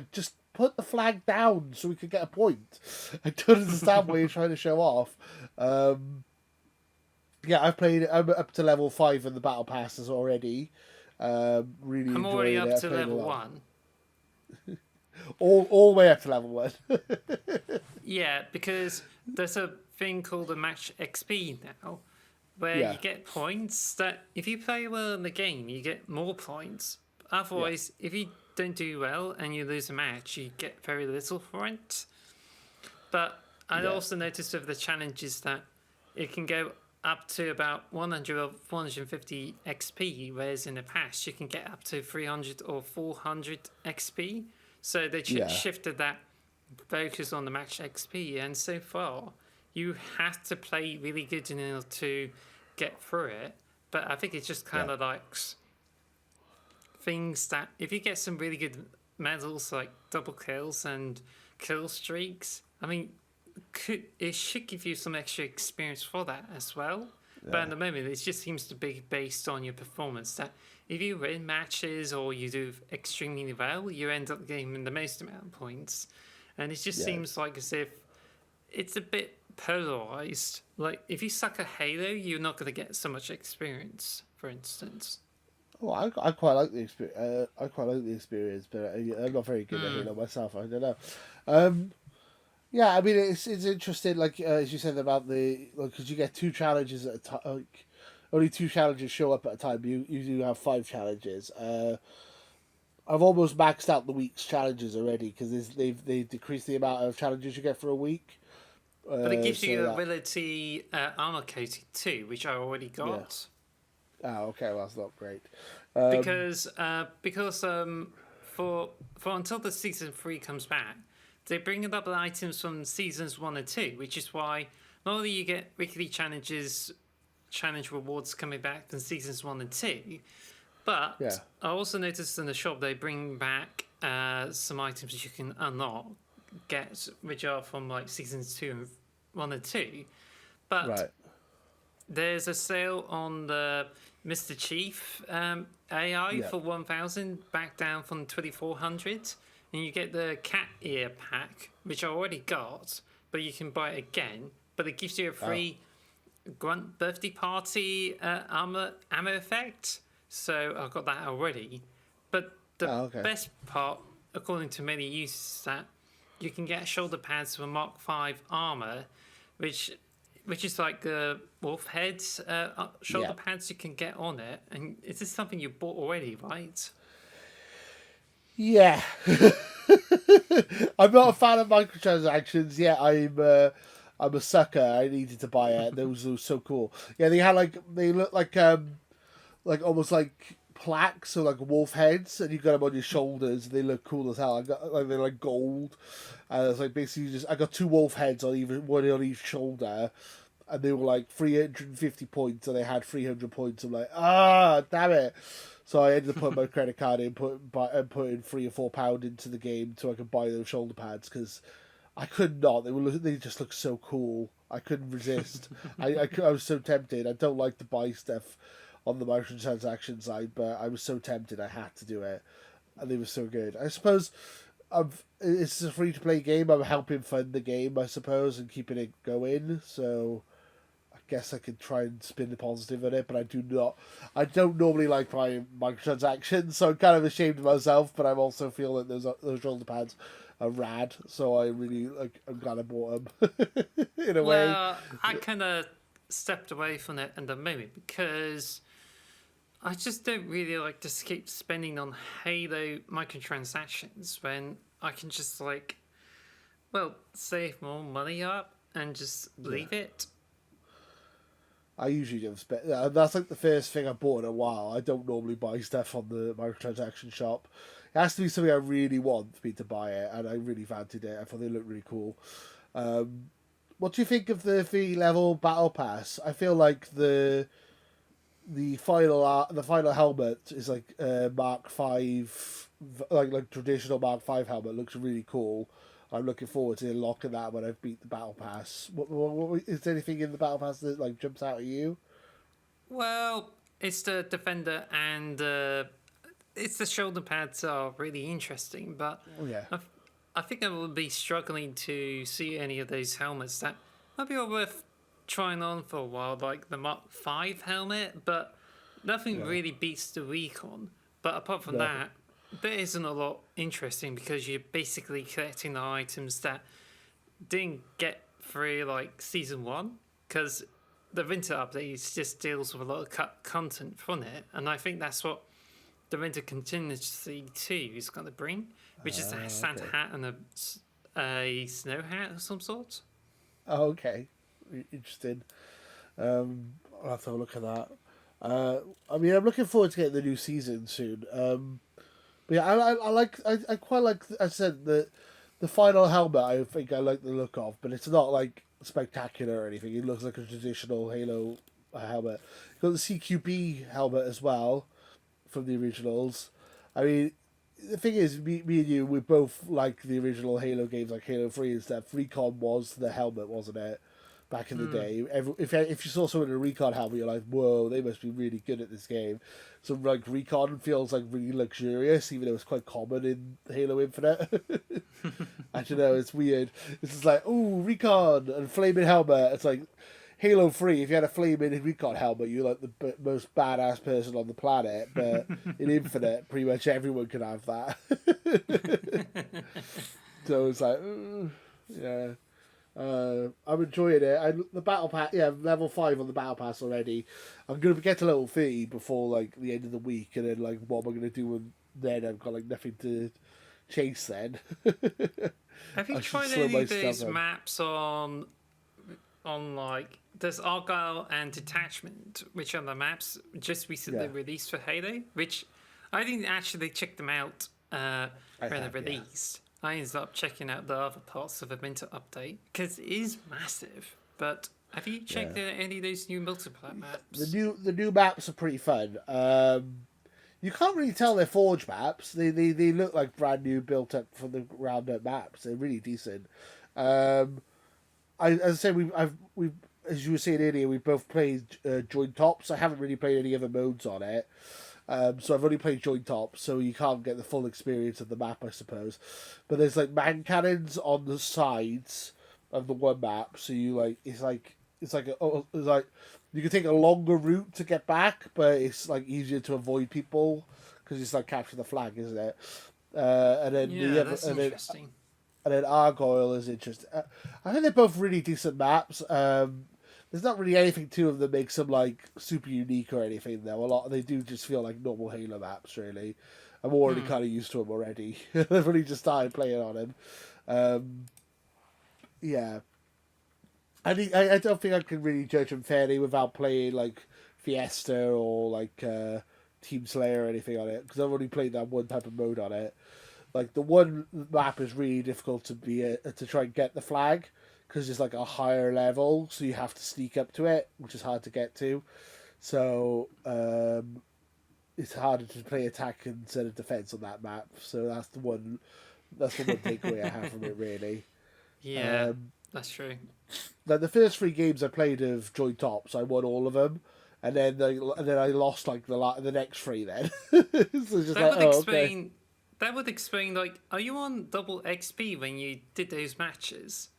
put the flag down so we could get a point. I don't understand why you're trying to show off. I'm up to level 5 in the battle passes already. Really I'm already up to level 1. all the way up to level 1. Yeah, because there's a thing called a match XP now, where you get points that if you play well in the game, you get more points. Otherwise, if you don't do well and you lose a match, you get very little for it. But I also noticed with the challenges that it can go up to about 100 or 450 XP, whereas in the past you can get up to 300 or 400 XP. So they shifted that focus on the match XP, and so far you have to play really good in order to get through it. But I think it's just kind of like things that if you get some really good medals like double kills and kill streaks, I mean, it should give you some extra experience for that as well. But at the moment, it just seems to be based on your performance. That if you win matches or you do extremely well, you end up getting the most amount of points. And it just seems like as if it's a bit polarized. Like if you suck at Halo, you're not going to get so much experience, for instance. Well, I quite like the experience. I quite like the experience, but I'm not very good at Halo myself. I don't know. Yeah, I mean it's interesting, like as you said about the because you get two challenges at a time. Like, only two challenges show up at a time. You do have five challenges. I've almost maxed out the week's challenges already because they've decreased the amount of challenges you get for a week. But it gives you So the that ability armor coating too, which I already yeah. got. Oh, okay. Well, that's not great. Because for until the season 3 comes back, they bring up the items from seasons 1 and 2, which is why not only you get weekly challenge rewards coming back than seasons 1 and 2, but Yeah. I also noticed in the shop they bring back some items that you can unlock, get which are from like seasons 2 and 1 and 2. But Right. there's a sale on the Mr. Chief AI Yeah. for 1,000, back down from 2,400, and you get the cat ear pack, which I already got, but you can buy it again. But it gives you a Oh. free grunt birthday party ammo effect, so I've got that already. But the Oh. Okay. best part, according to many users, is that you can get shoulder pads for Mark 5 armor, which is like the wolf heads shoulder Yeah. pads you can get on it. And is this something you bought already, right? Yeah. I'm not a fan of microtransactions. Yeah, I'm a sucker. I needed to buy it. Those were so cool. Yeah, they look like almost like plaques, so like wolf heads, and you got them on your shoulders. And they look cool as hell. I got like they're like gold, and it's like basically just I got two wolf heads on even one on each shoulder, and they were like 350 points, and they had 300 points. I'm like, damn it. So I ended up putting my credit card in, putting £3 or £4 into the game so I could buy those shoulder pads because I could not. They just look so cool. I couldn't resist. I was so tempted. I don't like to buy stuff on the microtransaction side, but I was so tempted. I had to do it, and they were so good. I suppose it's a free to play game. I'm helping fund the game, I suppose, and keeping it going. So I guess I could try and spin the positive on it, but I do not. I don't normally like buying microtransactions, so I'm kind of ashamed of myself. But I also feel that those shoulder pads are rad, so I really like. I'm glad I bought them in a way. Well, I kind of stepped away from it in the moment because I just don't really like to keep spending on Halo microtransactions when I can just like, well, save more money up and just leave it. I usually don't spend. That's like the first thing I bought in a while. I don't normally buy stuff on the microtransaction shop. It has to be something I really want for me to buy it, and I really fancied it. I thought they looked really cool. What do you think of the 3 level battle pass? I feel like the final helmet is like Mark Five, like traditional Mark Five helmet. Looks really cool. I'm looking forward to unlocking that when I've beat the battle pass. Is there anything in the battle pass that like jumps out at you? Well, it's the defender and it's the shoulder pads are really interesting, but Oh yeah, I think I will be struggling to see any of those helmets that might be worth trying on for a while, like the Mark 5 helmet, but nothing yeah, really beats the Recon. But apart from no, that, there isn't a lot interesting because you're basically collecting the items that didn't get through like season 1, because the winter update just deals with a lot of cut content from it, and I think that's what the winter contingency 2 is going to bring, which is a Santa okay. hat and a snow hat of some sort. Oh, okay, interesting. I'll have to have a look at that. I mean, I'm looking forward to getting the new season soon. But yeah, I quite like. I said the final helmet. I think I like the look of, but it's not like spectacular or anything. It looks like a traditional Halo helmet. You've got the CQB helmet as well from the originals. I mean, the thing is, me and you, we both like the original Halo games, like Halo 3 and stuff. Recon was the helmet, wasn't it? Back in the day, if you saw someone in a Recon helmet, you're like, whoa, they must be really good at this game. So like Recon feels like really luxurious, even though it's quite common in Halo Infinite. I don't know, it's weird. It's just like, ooh, Recon and flaming helmet. It's like Halo 3. If you had a flaming Recon helmet, you're like the most badass person on the planet. But in Infinite, pretty much everyone can have that. So it's like, yeah. I'm enjoying it. The battle pass, yeah, level 5 on the battle pass already. I'm gonna get to level 30 before like the end of the week, and then like what am I gonna do when then I've got like nothing to chase then. Have you I should tried slow any my of stuff those down. maps on like there's Argyle and Detachment, which are the maps just recently Yeah, released for Halo, which I didn't actually check them out I when they have. Yeah, released. I ended up checking out the other parts of the winter update because it is massive. But have you checked yeah. out any of those new multiplayer maps? The new maps are pretty fun. You can't really tell they're Forge maps. They look like brand new, built up from the ground up maps. They're really decent. Um, as I said, we as you were saying earlier, we both played joint tops. I haven't really played any other modes on it, so I've only played joint tops. So you can't get the full experience of the map, I suppose. But there's like man cannons on the sides of the one map, so you like it's like you can take a longer route to get back, but it's like easier to avoid people because it's like capture the flag, isn't it? And then the Yeah, other, that's interesting. and then Argyle is interesting. I think they're both really decent maps. There's not really anything to them that makes them like super unique or anything. Though a lot they do just feel like normal Halo maps. Really, I'm already Hmm. kind of used to them already. I've only just started playing on them. Um, yeah, I don't think I can really judge them fairly without playing like Fiesta or like Team Slayer or anything on it because I've only played that one type of mode on it. Like the one map is really difficult to to try and get the flag because it's like a higher level, so you have to sneak up to it, which is hard to get to. So it's harder to play attack instead of defense on that map. So that's the one. That's the one takeaway I have from it, really. Yeah, Um, that's true. like the first 3 games I played of joint tops, I won all of them, and then I lost like the next 3. Then so it's just That like, would oh, okay. explain. That would explain. Like, are you on double XP when you did those matches?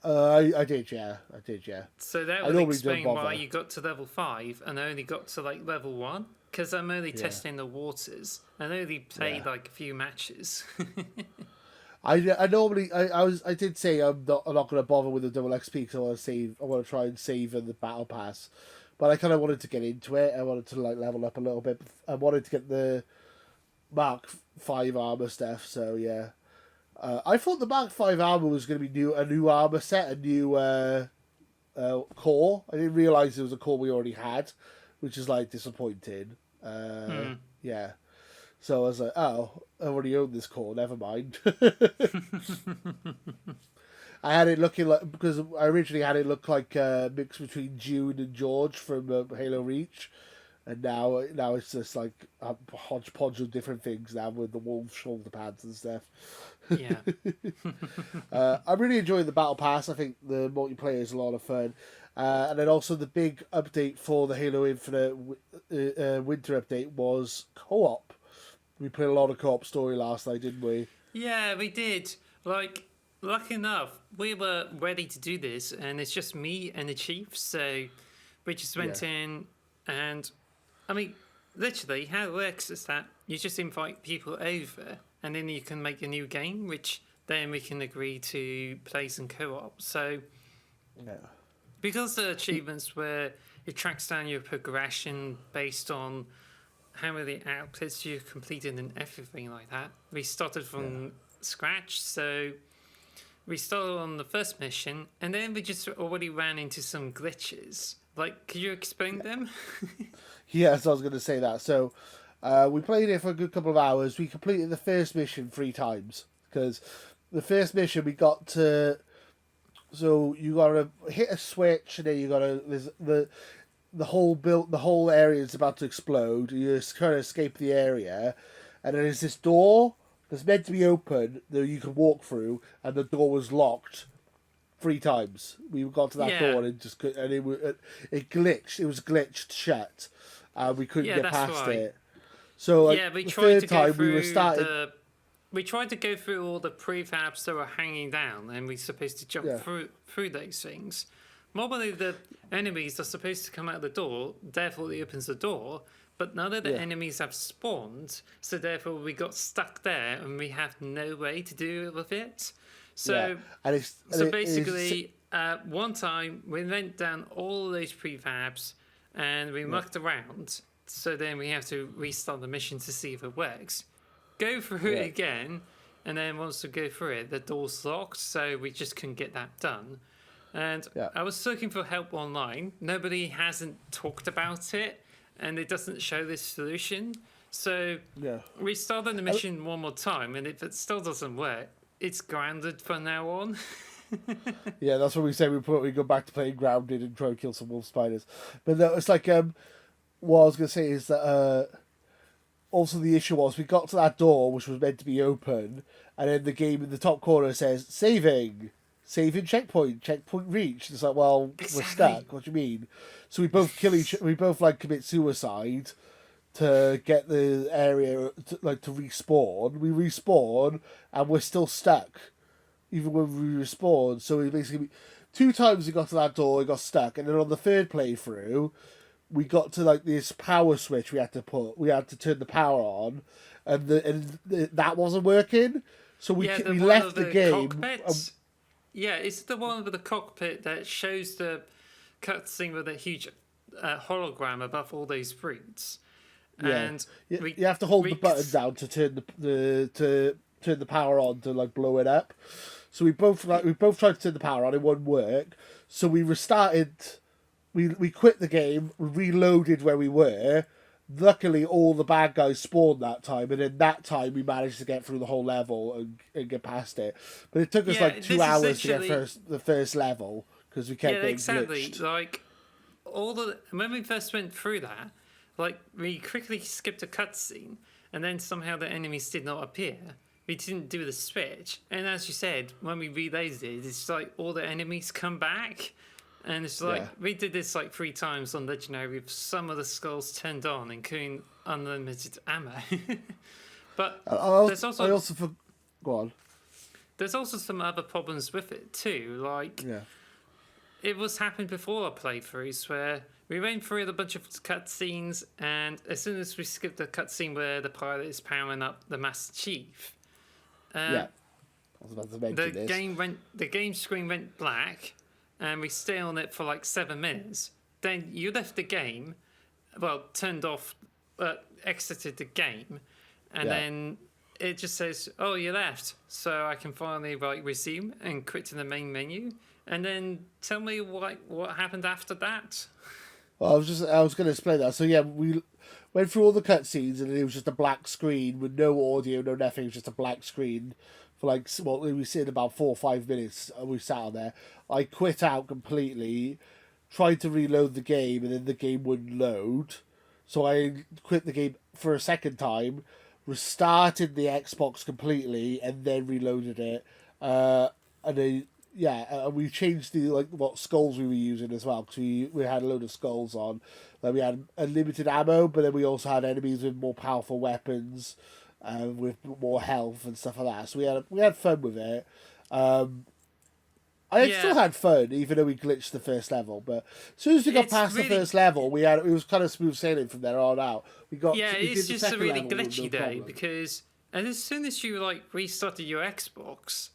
I did, yeah, I did, yeah. So that I would normally don't explain why bother. you got to level 5 and only got to like level 1. Because I'm only Yeah, testing the waters. I only yeah. played like a few matches. I normally I did say I'm not going to bother with the double XP because I want to save. I want to try and save in the battle pass, but I kind of wanted to get into it. I wanted to like level up a little bit. I wanted to get the Mark 5 armor stuff. So yeah, I thought the Mark 5 armor was going to be a new armor set, a new core. I didn't realize it was a core we already had, which is like disappointing. Hmm. Yeah. So I was like, oh, I already own this core. Never mind. I had it looking like because I originally had it look like a mix between June and George from Halo Reach, and now it's just like a hodgepodge of different things now with the wolf shoulder pads and stuff. Yeah. I'm really enjoying the battle pass. I think the multiplayer is a lot of fun, and then also the big update for the Halo Infinite winter update was co-op. We played a lot of co-op story last night, didn't we? Yeah, we did. Like, lucky enough, we were ready to do this, and it's just me and the chief. So we just Yeah, went in, and I mean, literally, how it works is that you just invite people over, and then you can make a new game, which then we can agree to play some co-op. So yeah, because the achievements were it tracks down your progression based on how many outputs you've completed and everything like that. We started yeah. from scratch, so we started on the first mission, and then we just already ran into some glitches. Like, could you explain them? Yes, I was going to say that. So, we played it for a good couple of hours. We completed the first mission 3 times because the first mission we got to. So you got to hit a switch, and then you got to the whole area is about to explode. You just kind of escape the area, and then there's this door that's meant to be open that you can walk through, and the door was locked 3 times. We got to that Yeah, door and it glitched. It was glitched shut. We couldn't yeah, get that's past right. it. So like Yeah, we the tried to third go time we were through started. the. We tried to go through all the prefabs that were hanging down, and we're supposed to jump Yeah, through those things. Normally, the enemies are supposed to come out the door, therefore it opens the door. But none of the yeah, enemies have spawned, so therefore we got stuck there, and we have no way to deal with it. So, and it's so and it's basically, one time we went down all of those prefabs and we mucked around. So then we have to restart the mission to see if it works. Go through it yeah. again, and then once we go through it, the door's locked, so we just couldn't get that done. And Yeah. I was looking for help online. Nobody hasn't talked about it, and it doesn't show this solution. So Yeah. we started the mission one more time, and if it still doesn't work, it's grounded from now on. Yeah, that's what we say. We go back to playing grounded and try and kill some wolf spiders. But no, it's like what I was gonna say is that also the issue was we got to that door which was meant to be open, and then the game in the top corner says saving checkpoint reached. It's like, well, we're Exactly. stuck. What do you mean? So we both we both like commit suicide to get the area to respawn. We respawn and we're still stuck even when we respawn. So we basically 2 times we got to that door, we got stuck, and then on the third playthrough, we got to like this power switch. We had to turn the power on, and that wasn't working. So we Yeah, the we one left of the the game. cockpits. Yeah, it's the one with the cockpit that shows the cutscene with a huge hologram above all those fruits. Yeah, And you have to hold we the button down to turn to turn the power on to like blow it up. So we both tried to turn the power on. It wouldn't work. So we restarted. We quit the game. Reloaded where we were. Luckily, all the bad guys spawned that time, and in that time we managed to get through the whole level and get past it. But it took us Yeah, like 2 this hours to get essentially- the first level because we kept yeah, getting exactly. glitched. Like when we first went through that, like we quickly skipped a cutscene, and then somehow the enemies did not appear. We didn't do the switch, and as you said, when we reloaded it, it's like all the enemies come back, and it's like Yeah. we did this like 3 times on Legendary with some of the skulls turned on, including unlimited ammo. But there's I also also go on. there's also some other problems with it too, like. Yeah. It was happened before our playthroughs where we went through a bunch of cutscenes, and as soon as we skipped the cutscene where the pilot is powering up the Master Chief, Yeah. I was about to mention this. the game screen went black, and we stayed on it for like 7 minutes. Then you left the game, well, turned off, exited the game, and Yeah. then it just says, "Oh, you left," so I can finally like resume and quit to the main menu. And then tell me what happened after that. Well, I was going to explain that. So yeah, we went through all the cutscenes, and it was just a black screen with no audio, no nothing. It was just a black screen for like, well, we sit about 4 or 5 minutes. And we sat on there. I quit out completely, tried to reload the game, and then the game wouldn't load. So I quit the game for a second time, restarted the Xbox completely, and then reloaded it. And then we changed the what skulls we were using as well, because we had a load of skulls on. Like we had unlimited ammo, but then we also had enemies with more powerful weapons, with more health and stuff like that. So we had fun with it. I Yeah. still had fun, even though we glitched the first level. But as soon as we got It's past really- the first level, it was kind of smooth sailing from there on out. We did It's the just a second really level with glitchy no day problem. because, and as soon as you like restarted your Xbox,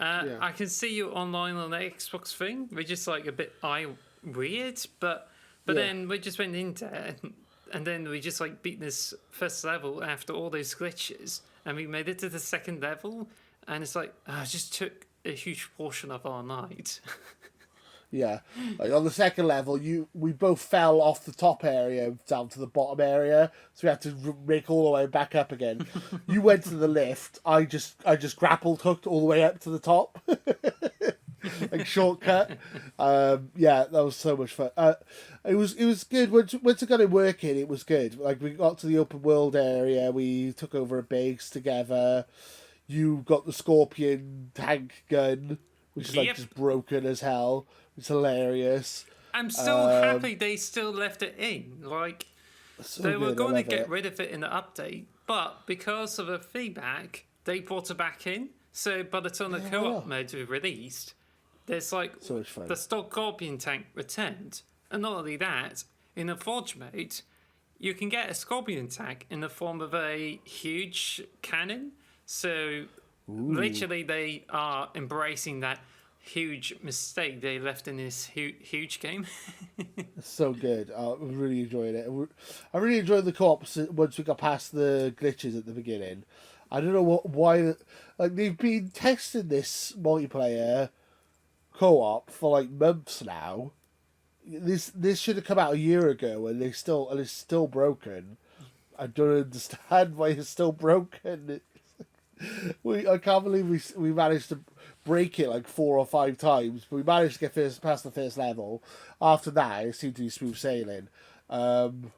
Yeah. I can see you online on the Xbox thing, which is like a bit weird, but Yeah. then we just went into it, and then we just like beat this first level after all those glitches, and we made it to the second level, and it's like it just took a huge portion of our night. Yeah, like on the second level, we both fell off the top area down to the bottom area, so we had to make all the way back up again. You went to the lift. I just grappled hooked all the way up to the top, like shortcut. Yeah, that was so much fun. It was good once I got it working. It was good. Like we got to the open world area, we took over a base together. You got the Scorpion tank gun, which is like Yep. just broken as hell. It's hilarious. I'm still happy they still left it in. Like So they were good, I going to love get it. rid of it in the update, but because of the feedback, they brought it back in. So by the time the Yeah, co-op wow. mode was released, there's like So much fun. the stock Scorpion tank returned, and not only that, in the Forge mode, you can get a Scorpion tank in the form of a huge cannon. So Ooh, literally they are embracing that huge mistake they left in this huge game. it's so good. I really enjoyed it. I really enjoyed the co-ops once we got past the glitches at the beginning. I don't know why. Like they've been testing this multiplayer co-op for like months now. This should have come out a year ago, and it's still broken. I don't understand why it's still broken. I can't believe we managed to break it like 4 or 5 times, but we managed to get past the first level. After that, it seemed to be smooth sailing. Um,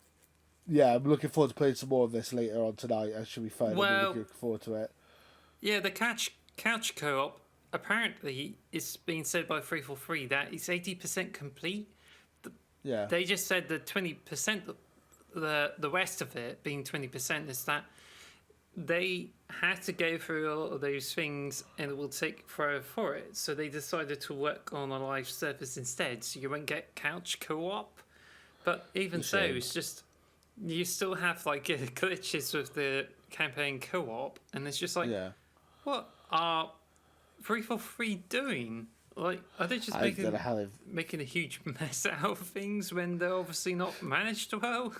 yeah, I'm looking forward to playing some more of this later on tonight. That should be fun. I'm really Well, looking forward to it. yeah, the couch co-op apparently it's being said by 343 that it's 80% complete. Yeah, They just said the 20%, the rest of it being 20% is that they had to go through all of those things and it will take forever for it. So they decided to work on a live service instead, so you won't get couch co-op. But even so, shame. it's just you still have like glitches with the campaign co-op, and it's just like, yeah. what are 343 doing? Like, are they just I don't know how they've. making a huge mess out of things when they're obviously not managed well?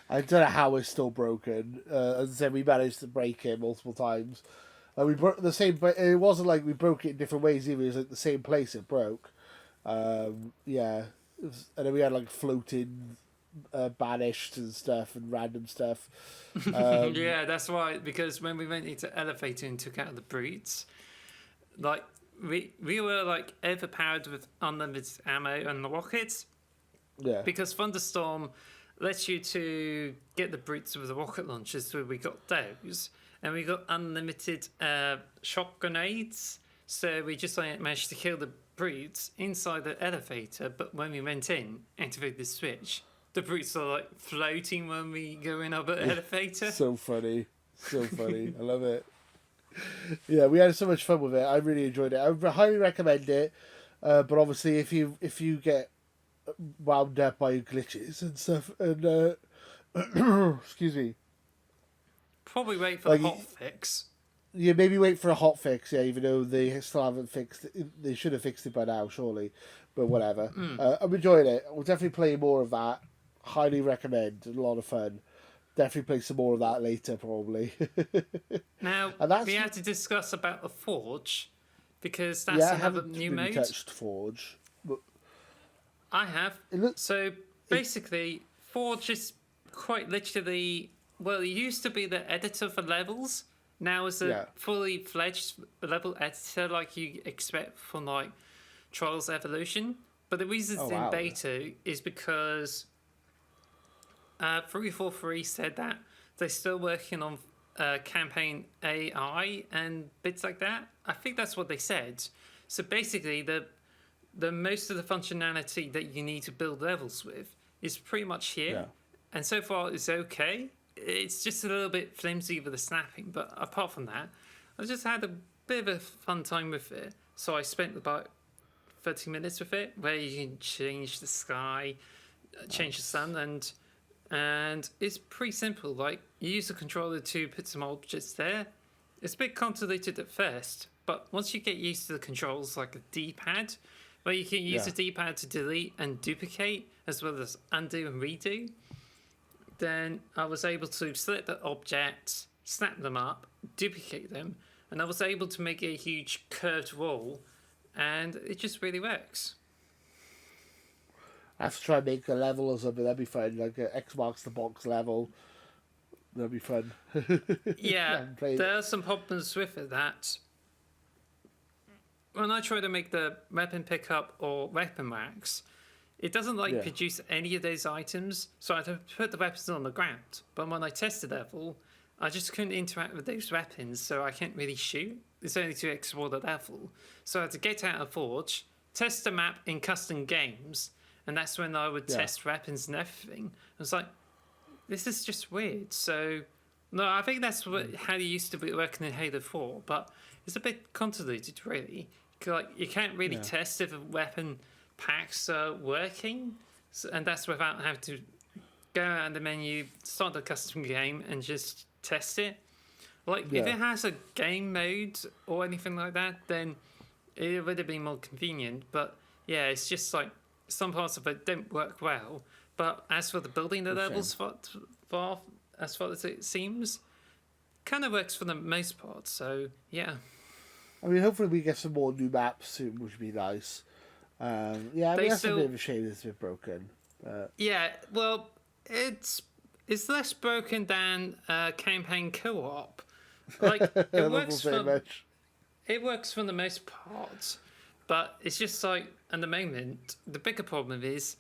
I don't know how it's still broken. As I said, we managed to break it multiple times. We broke the same, but it wasn't like we broke it in different ways either. It was like the same place it broke. Yeah, and then we had like floating, banished and stuff and random stuff. Yeah, that's why. Because when we went into elevator and took out the brutes, like we were like overpowered with unlimited ammo and rockets Yeah, because Thunderstorm lets you to get the brutes with the rocket launchers, so we got those, and we got unlimited shock grenades. So we just like managed to kill the brutes inside the elevator, but when we went in, activated the switch, the brutes are like floating when we go in our elevator. so funny, so funny. I love it. Yeah, we had so much fun with it. I really enjoyed it. I highly recommend it. But obviously, if you get wound up by glitches and stuff, and excuse me, Probably wait for like the hot fix. yeah, maybe wait for a hot fix. Yeah, even though they still haven't fixed it, they should have fixed it by now, surely. But whatever. I'm enjoying it. We'll definitely play more of that. Highly recommend. A lot of fun. Definitely play some more of that later, probably. Now And that's we have to discuss about the forge because that's yeah. I another haven't new really mode. touched Forge, but I have. it looks. So basically, Forge is quite literally. Well, it used to be the editor for levels. Now it's a Yeah. fully fledged level editor like you expect from like Trials Evolution. But the reason it's Oh, wow. in beta is because 343 said that they're still working on campaign AI and bits like that. I think that's what they said. So basically, the most of the functionality that you need to build levels with is pretty much here, Yeah. and so far it's okay. It's just a little bit flimsy with the snapping, but apart from that, I just had a bit of a fun time with it. So I spent about 30 minutes with it, where you can change the sky, change the sun, and it's pretty simple. Like you use the controller to put some objects there. It's a bit convoluted at first, but once you get used to the controls, like a D-pad, where you can use Yeah. the D-pad to delete and duplicate, as well as undo and redo, then I was able to select the objects, snap them up, duplicate them, and I was able to make a huge curved wall, and it just really works. I have to try and make a level or something. That'd be fun. Like a X marks the box level. That'd be fun. Yeah, haven't played there are some problems with it that when I try to make the weapon pickup or weapon racks, it doesn't like Yeah. produce any of those items, so I had to put the weapons on the ground. But when I tested the level, I just couldn't interact with those weapons, so I can't really shoot. It's only to explore the level. So I had to get out of Forge, test the map in custom games, and that's when I would Yeah. test weapons and everything. I was like, this is just weird. So, no, I think that's how you used to be working in Halo 4, but it's a bit convoluted, really. Like, you can't really Yeah. test if a weapon packs are working, so, and that's without having to go out in the menu, start the custom game, and just test it. Like, if Yeah. it has a game mode or anything like that, then it would have been more convenient. But yeah, it's just like some parts of it don't work well. But as for the building the It's a shame. levels, for as far as it seems, kind of works for the most part. So yeah, I mean, hopefully we get some more new maps soon, which would be nice. Yeah, I mean they that's a bit still of a shame it's a bit broken. yeah. Well, it's less broken than campaign co-op. Like I love very much. it works for the most part, but it's just like at the moment the bigger problem is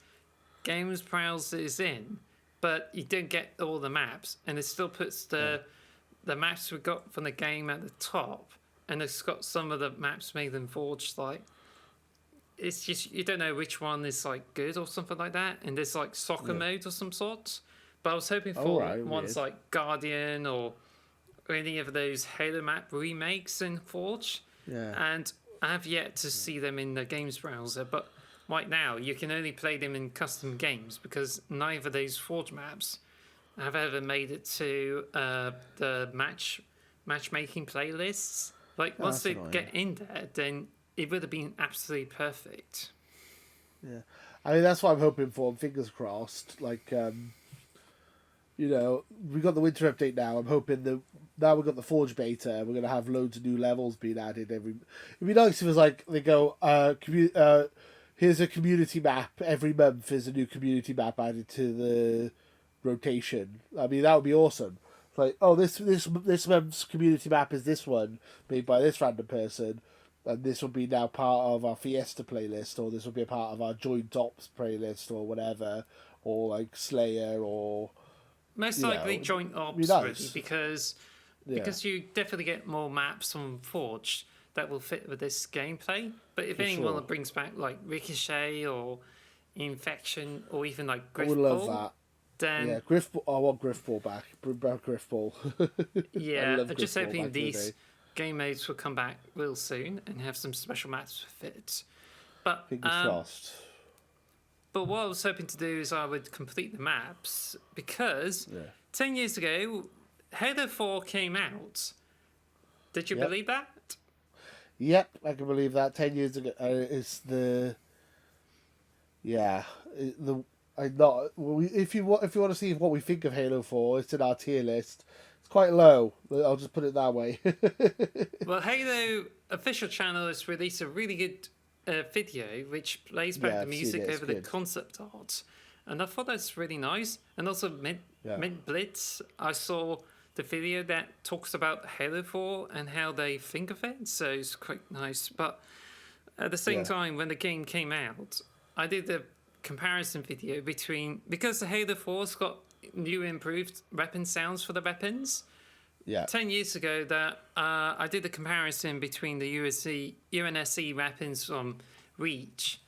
games browser is in, but you don't get all the maps, and it still puts the maps we got from the game at the top, and it's got some of the maps made in Forge. Like it's just you don't know which one is like good or something like that, and there's like soccer mode or some sort. But I was hoping for Right, ones weird. like Guardian or any of those Halo map remakes in Forge, Yeah. and I have yet to see them in the games browser. But right now, you can only play them in custom games because neither of those Forge maps have ever made it to the matchmaking playlists. Like Oh, once that's they annoying. get in there, then it would have been absolutely perfect. Yeah. I mean that's what I'm hoping for. Fingers crossed. Like you know, we got the winter update now. I'm hoping that now we've got the Forge beta. We're gonna have loads of new levels being added every. It'd be nice if it was like they go, here's a community map every month. There's a new community map added to the rotation. I mean that would be awesome. It's like, oh, this month's community map is this one made by this random person, and this will be now part of our Fiesta playlist, or this will be a part of our Joint Ops playlist, or whatever, or like Slayer, or Most you likely know, joint be ops, really, nice. Yeah, because you definitely get more maps on Forge that will fit with this gameplay. But if for anyone sure. that brings back like Ricochet or Infection or even like I would love Griffball, that. Yeah, then Griffball. I want Griffball back. Bring back Griffball. I yeah, love I'm just Griffball hoping back in the these day. game modes will come back real soon and have some special maps to fit. But Fingers crossed. but what I was hoping to do is I would complete the maps because Yeah. 10 years ago, Halo 4 came out. Did you Yep. believe that? Yep, I can believe that. 10 years ago, it's the yeah the I not well, if you want to see what we think of Halo 4, it's in our tier list. It's quite low. I'll just put it that way. Well, Halo official channel has released a really good video which plays back Yeah, the I've seen music it, it's over the good. concept art, and I thought that's really nice. And also, Yeah. Mint Blitz, I saw the video that talks about Halo 4 and how they think of it, so it's quite nice. But at the same Yeah. time, when the game came out, I did a comparison video between because the Halo 4's got new improved weapon sounds for the weapons. Yeah. 10 years ago, that I did a comparison between the UNSC weapons from Reach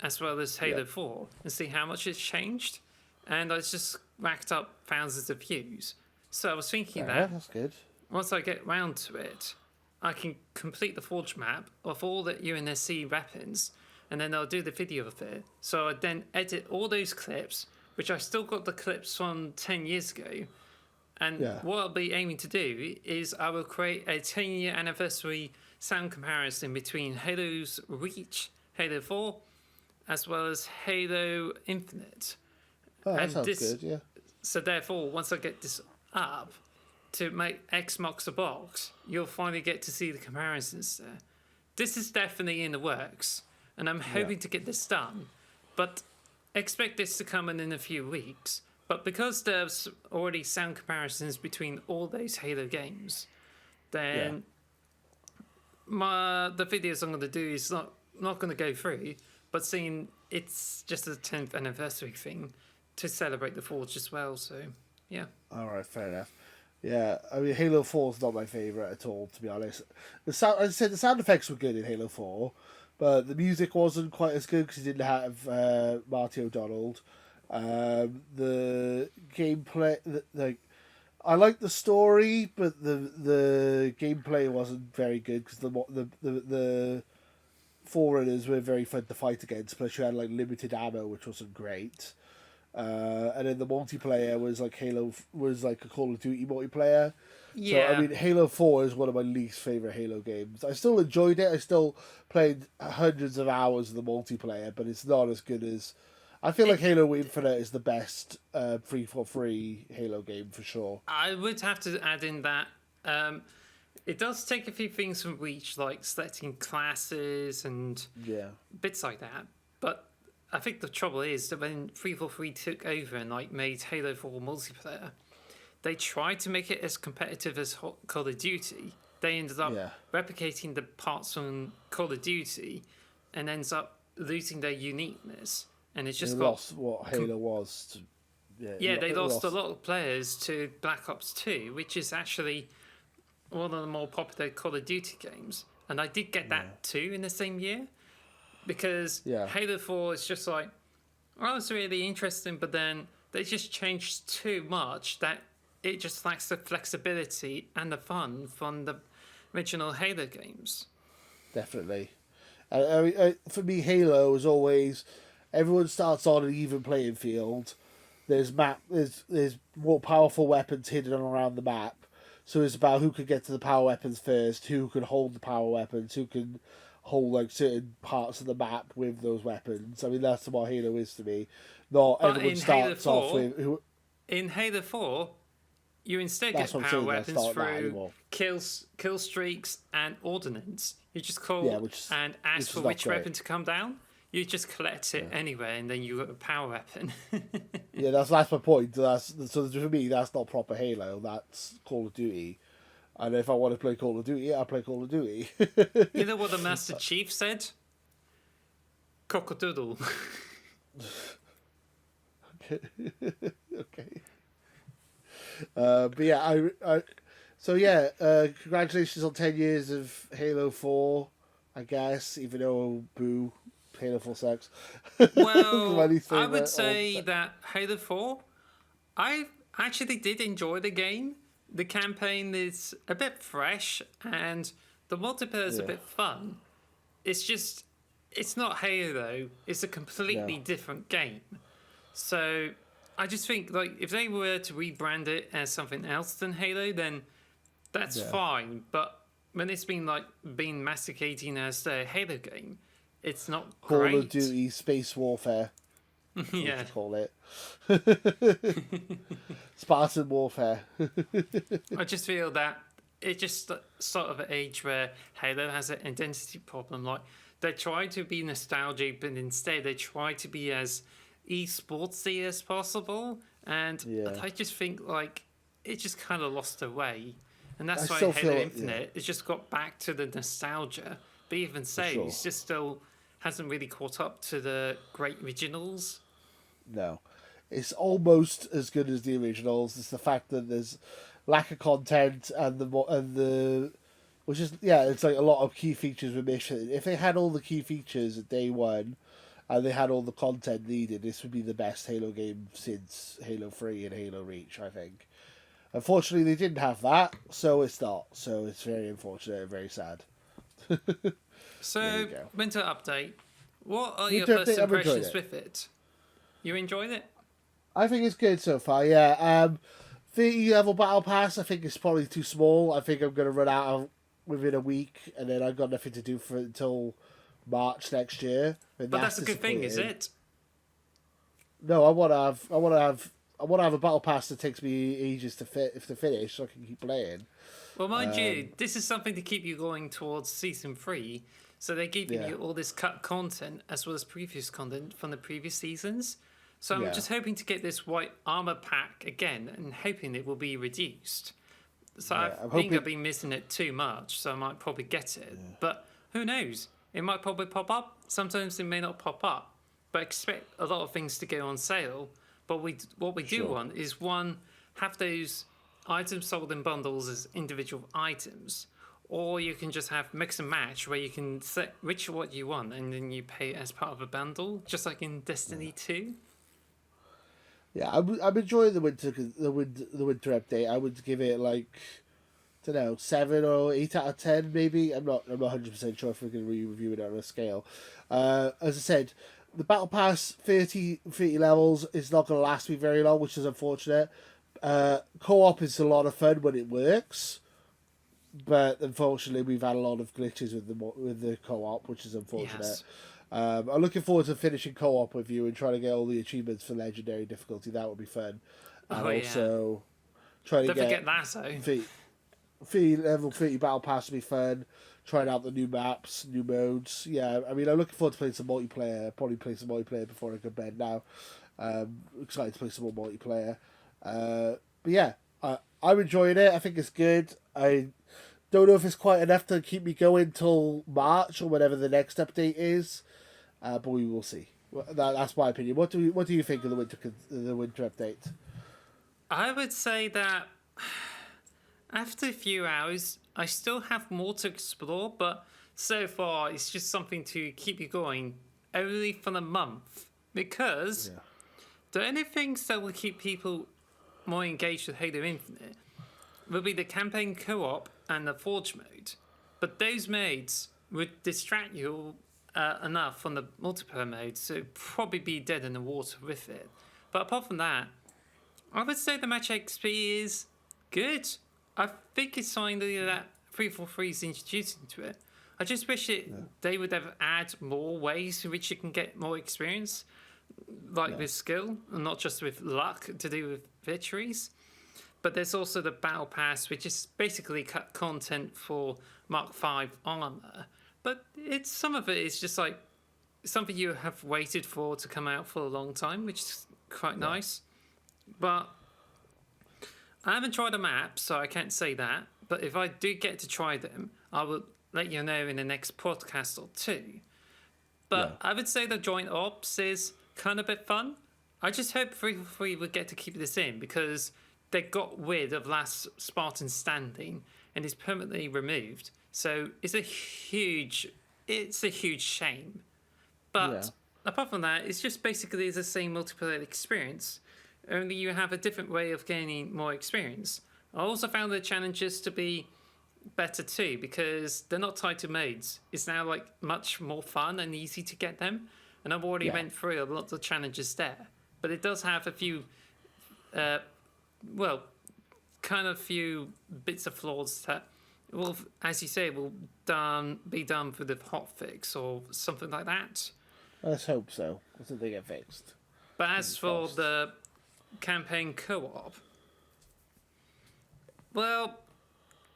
as well as Halo Yeah. 4 and see how much it's changed. And I just racked up thousands of views. So I was thinking Yeah, that that's good. once I get round to it, I can complete the Forge map of all the UNSC weapons, and then I'll do the video of it. So I then edit all those clips, which I still got the clips from 10 years ago. And Yeah. what I'll be aiming to do is I will create a 10-year anniversary sound comparison between Halo's Reach, Halo 4, as well as Halo Infinite. Oh, that And sounds this, good. Yeah. so therefore, once I get this up to make X marks the box, you'll finally get to see the comparisons there. This is definitely in the works, and I'm hoping to get this done, but expect this to come in a few weeks. But because there's already sound comparisons between all those Halo games, then the videos I'm going to do is not going to go through, but seeing it's just a 10th anniversary thing to celebrate the Forge as well. So yeah. All right, fair enough. Yeah, I mean, Halo 4 is not my favorite at all, to be honest. The sound, as I said, the sound effects were good in Halo 4, but the music wasn't quite as good because it didn't have Marty O'Donnell. The gameplay, like, I liked the story, but the gameplay wasn't very good because the Forerunners were very fun to fight against. Plus, you had like limited ammo, which wasn't great. And then the multiplayer was like was like a Call of Duty multiplayer, So I Yeah, mean, Halo 4 is one of my least favorite Halo games. I still enjoyed it. I still played hundreds of hours of the multiplayer, but it's not as good as. I feel like it. Halo Infinite is the best free for free Halo game for sure. I would have to add in that um, it does take a few things from Reach, like selecting classes and Yeah, bits like that. But I think the trouble is that when 343 took over and like made Halo 4 multiplayer, they tried to make it as competitive as Call of Duty. They ended up yeah. replicating the parts from Call of Duty and ends up losing their uniqueness. And it's It just got. lost what Halo was. Yeah, Yeah, they it lost a lost. lot of players to Black Ops 2, which is actually one of the more popular Call of Duty games. And I did get Yeah, that too in the same year because yeah. Halo 4 is just like, oh, it's really interesting, but then they just changed too much that it just lacks the flexibility and the fun from the original Halo games. Definitely. For me, Halo is always everyone starts on an even playing field. There's more powerful weapons hidden around the map, so it's about who can get to the power weapons first, who can hold the power weapons, who can hold like certain parts of the map with those weapons. I mean, that's what Halo is to me. Not But everyone in Halo starts off 4, with who. in Halo 4, you instead That's get what I'm power saying. That's weapons not that through anymore. kill streaks and ordnance. You just Yeah, call and ask which for is not which great. weapon to come down. You just collect it anyway, and then you got a power weapon. Yeah, that's my point. So for me, that's not proper Halo. That's Call of Duty. And if I want to play Call of Duty, I play Call of Duty. You know what the Master Chief said? Cockadoodle. Okay. But yeah, so yeah, congratulations on 10 years of Halo 4. I guess, even though boo, Halo 4 sucks. My Well, least I would favorite. say that Halo 4, I actually did enjoy the game. The campaign is a bit fresh, and the multiplayer is a Yeah, bit fun. It's just, it's not Halo. It's a no, completely different game. So I just think like if they were to rebrand it as something else than Halo, then that's yeah. fine. But when it's been masticating as a Halo game, it's not Call of great. Duty Space Warfare. That's what Yeah. you call it. Spartan Warfare. I just feel that it just sort of an age where Halo has an identity problem. Like they try to be nostalgic, but instead they try to be as esportsy as possible, and Yeah. I just think like it just kind of lost their way, and I that's why still Halo feel it, yeah, Infinite has just got back to the nostalgia. But even so, for sure. it's just still hasn't really caught up to the great originals. No. It's almost as good as the originals. It's the fact that there's lack of content and the which is yeah, it's like a lot of key features were missing. If they had all the key features at day one and they had all the content needed, this would be the best Halo game since Halo 3 and Halo Reach, I think. Unfortunately, they didn't have that, so it's not. So it's very unfortunate and very sad. There you So, go. winter update. What are your Winter first update, I've enjoyed impressions it. with it? You enjoyed it? I think it's good so far. Yeah. 30 level battle pass. I think it's probably too small. I think I'm gonna run out of within a week, and then I've got nothing to do for until March next year. And But that's that's a good thing, is disappointing. it? No, I want to have a battle pass that takes me ages to finish, so I can keep playing. Well, mind you, this is something to keep you going towards season 3. So they're giving Yeah. you all this cut content as well as previous content from the previous seasons. So I'm Yeah. just hoping to get this white armor pack again and hoping it will be reduced. So I Yeah. I'm think I've hoping. been missing it too much, so I might probably get it. But who knows? It might probably pop up. Sometimes it may not pop up. But expect a lot of things to go on sale. But what we do Sure. want is one, have those items sold in bundles as individual items. Or you can just have mix and match where you can set which what you want and then you pay as part of a bundle, just like in Destiny 2. Yeah, I'm enjoying the winter update. I would give it like, I don't know, 7 or 8 out of 10 maybe. I'm not 100% sure if we're going to review it on a scale. As I said, the battle pass 30 levels is not going to last me very long, which is unfortunate. Co-op is a lot of fun when it works, but unfortunately we've had a lot of glitches with the co-op, which is unfortunate. Yes. I'm looking forward to finishing co-op with you and trying to get all the achievements for legendary difficulty. That would be fun, and Oh yeah. also trying to Don't forget get Lasso. level 30 battle pass to be fun. Trying out the new maps, new modes. Yeah, I mean, I'm looking forward to playing some multiplayer. Probably play some multiplayer before I go to bed now. Excited to play some more multiplayer. But yeah, I'm enjoying it. I think it's good. I don't know if it's quite enough to keep me going till March or whatever the next update is, but we will see. That's my opinion. What do you think of the winter update? I would say that after a few hours, I still have more to explore, but so far it's just something to keep you going only for a month. Because Yeah. the only things that will keep people more engaged with Halo Infinite will be the campaign co-op and the Forge mode. But those modes would distract you enough from the multiplayer mode, so probably be dead in the water with it. But apart from that, I would say the match XP is good. I think it's finally that 343 is introduced into it. I just wish they would have add more ways in which you can get more experience, like with skill, and not just with luck to do with victories. But there's also the Battle Pass, which is basically cut content for Mark V armor. But some of it is just like something you have waited for to come out for a long time, which is quite nice. But I haven't tried the maps, so I can't say that. But if I do get to try them, I will let you know in the next podcast or two. But I would say the joint ops is kind of a bit fun. I just hope 343 would get to keep this in because they got rid of last Spartan standing and is permanently removed. So it's a huge shame. But apart from that, it's just basically the same multiplayer experience. Only you have a different way of gaining more experience. I also found the challenges to be better too because they're not tied to modes. It's now like much more fun and easy to get them. And I've already went through a lot of challenges there. But it does have a few, kind of few bits of flaws that will, as you say, will be done for the hotfix or something like that. Let's hope so. I think they get fixed. But as for the campaign co-op, well,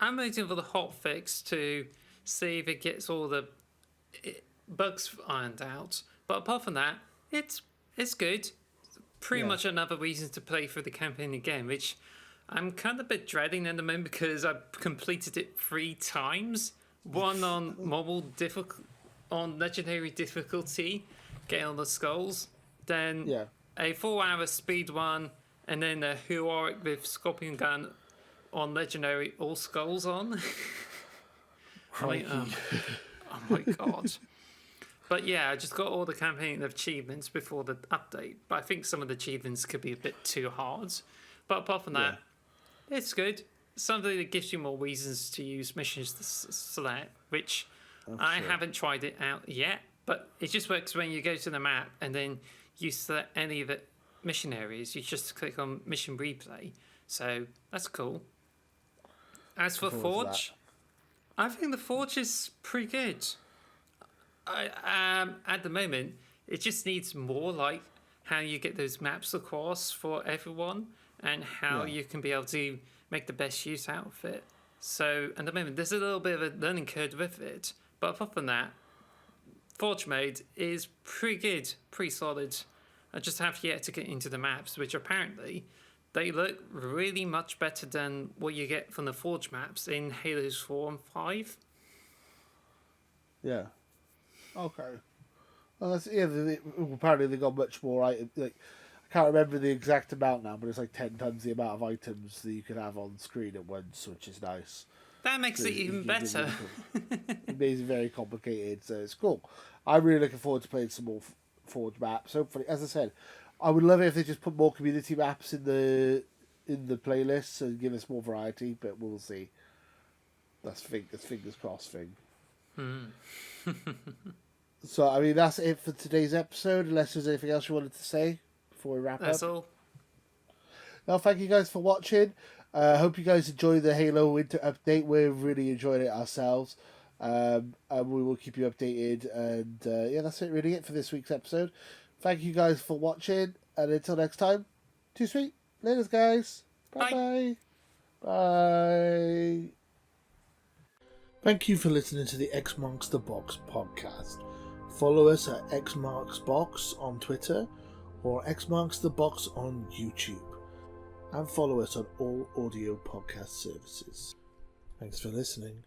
I'm waiting for the hotfix to see if it gets all the bugs ironed out. But apart from that, it's good. Pretty much another reason to play through the campaign again, which I'm kind of a bit dreading at the moment because I've completed it 3 times. One on on legendary difficulty, getting all the skulls. Then a 4-hour speed one, and then a heroic with scorpion gun on legendary all skulls on. Oh my god. But yeah, I just got all the campaign achievements before the update. But I think some of the achievements could be a bit too hard. But apart from that, it's good. Something that gives you more reasons to use missions to select, which I haven't tried it out yet. But it just works when you go to the map and then you select any of the mission areas. You just click on mission replay. So that's cool. As for Forge, I think the Forge is pretty good. At the moment, it just needs more like how you get those maps across for everyone and how you can be able to make the best use out of it. So at the moment, there's a little bit of a learning curve with it. But apart from that, Forge mode is pretty good, pretty solid. I just have yet to get into the maps, which apparently they look really much better than what you get from the Forge maps in Halos 4 and 5. Yeah. Okay. Well, apparently they got much more items. Like, I can't remember the exact amount now, but it's like 10 times the amount of items that you can have on screen at once, which is nice. That makes it even better. It makes it very complicated, so it's cool. I'm really looking forward to playing some more Forge maps. Hopefully, as I said, I would love it if they just put more community maps in the playlist and give us more variety, but we'll see. That's fingers crossed thing. So, I mean, that's it for today's episode, unless there's anything else you wanted to say before we wrap up. That's all. Well, thank you guys for watching. Hope you guys enjoy the Halo Winter update. We're really enjoying it ourselves. And we will keep you updated. And yeah, that's really it for this week's episode. Thank you guys for watching. And until next time, too sweet. Later, guys. Bye-bye. Bye. Thank you for listening to the X Marks the Box podcast. Follow us at X Marks Box on Twitter or X Marks the Box on YouTube. And follow us on all audio podcast services. Thanks for listening.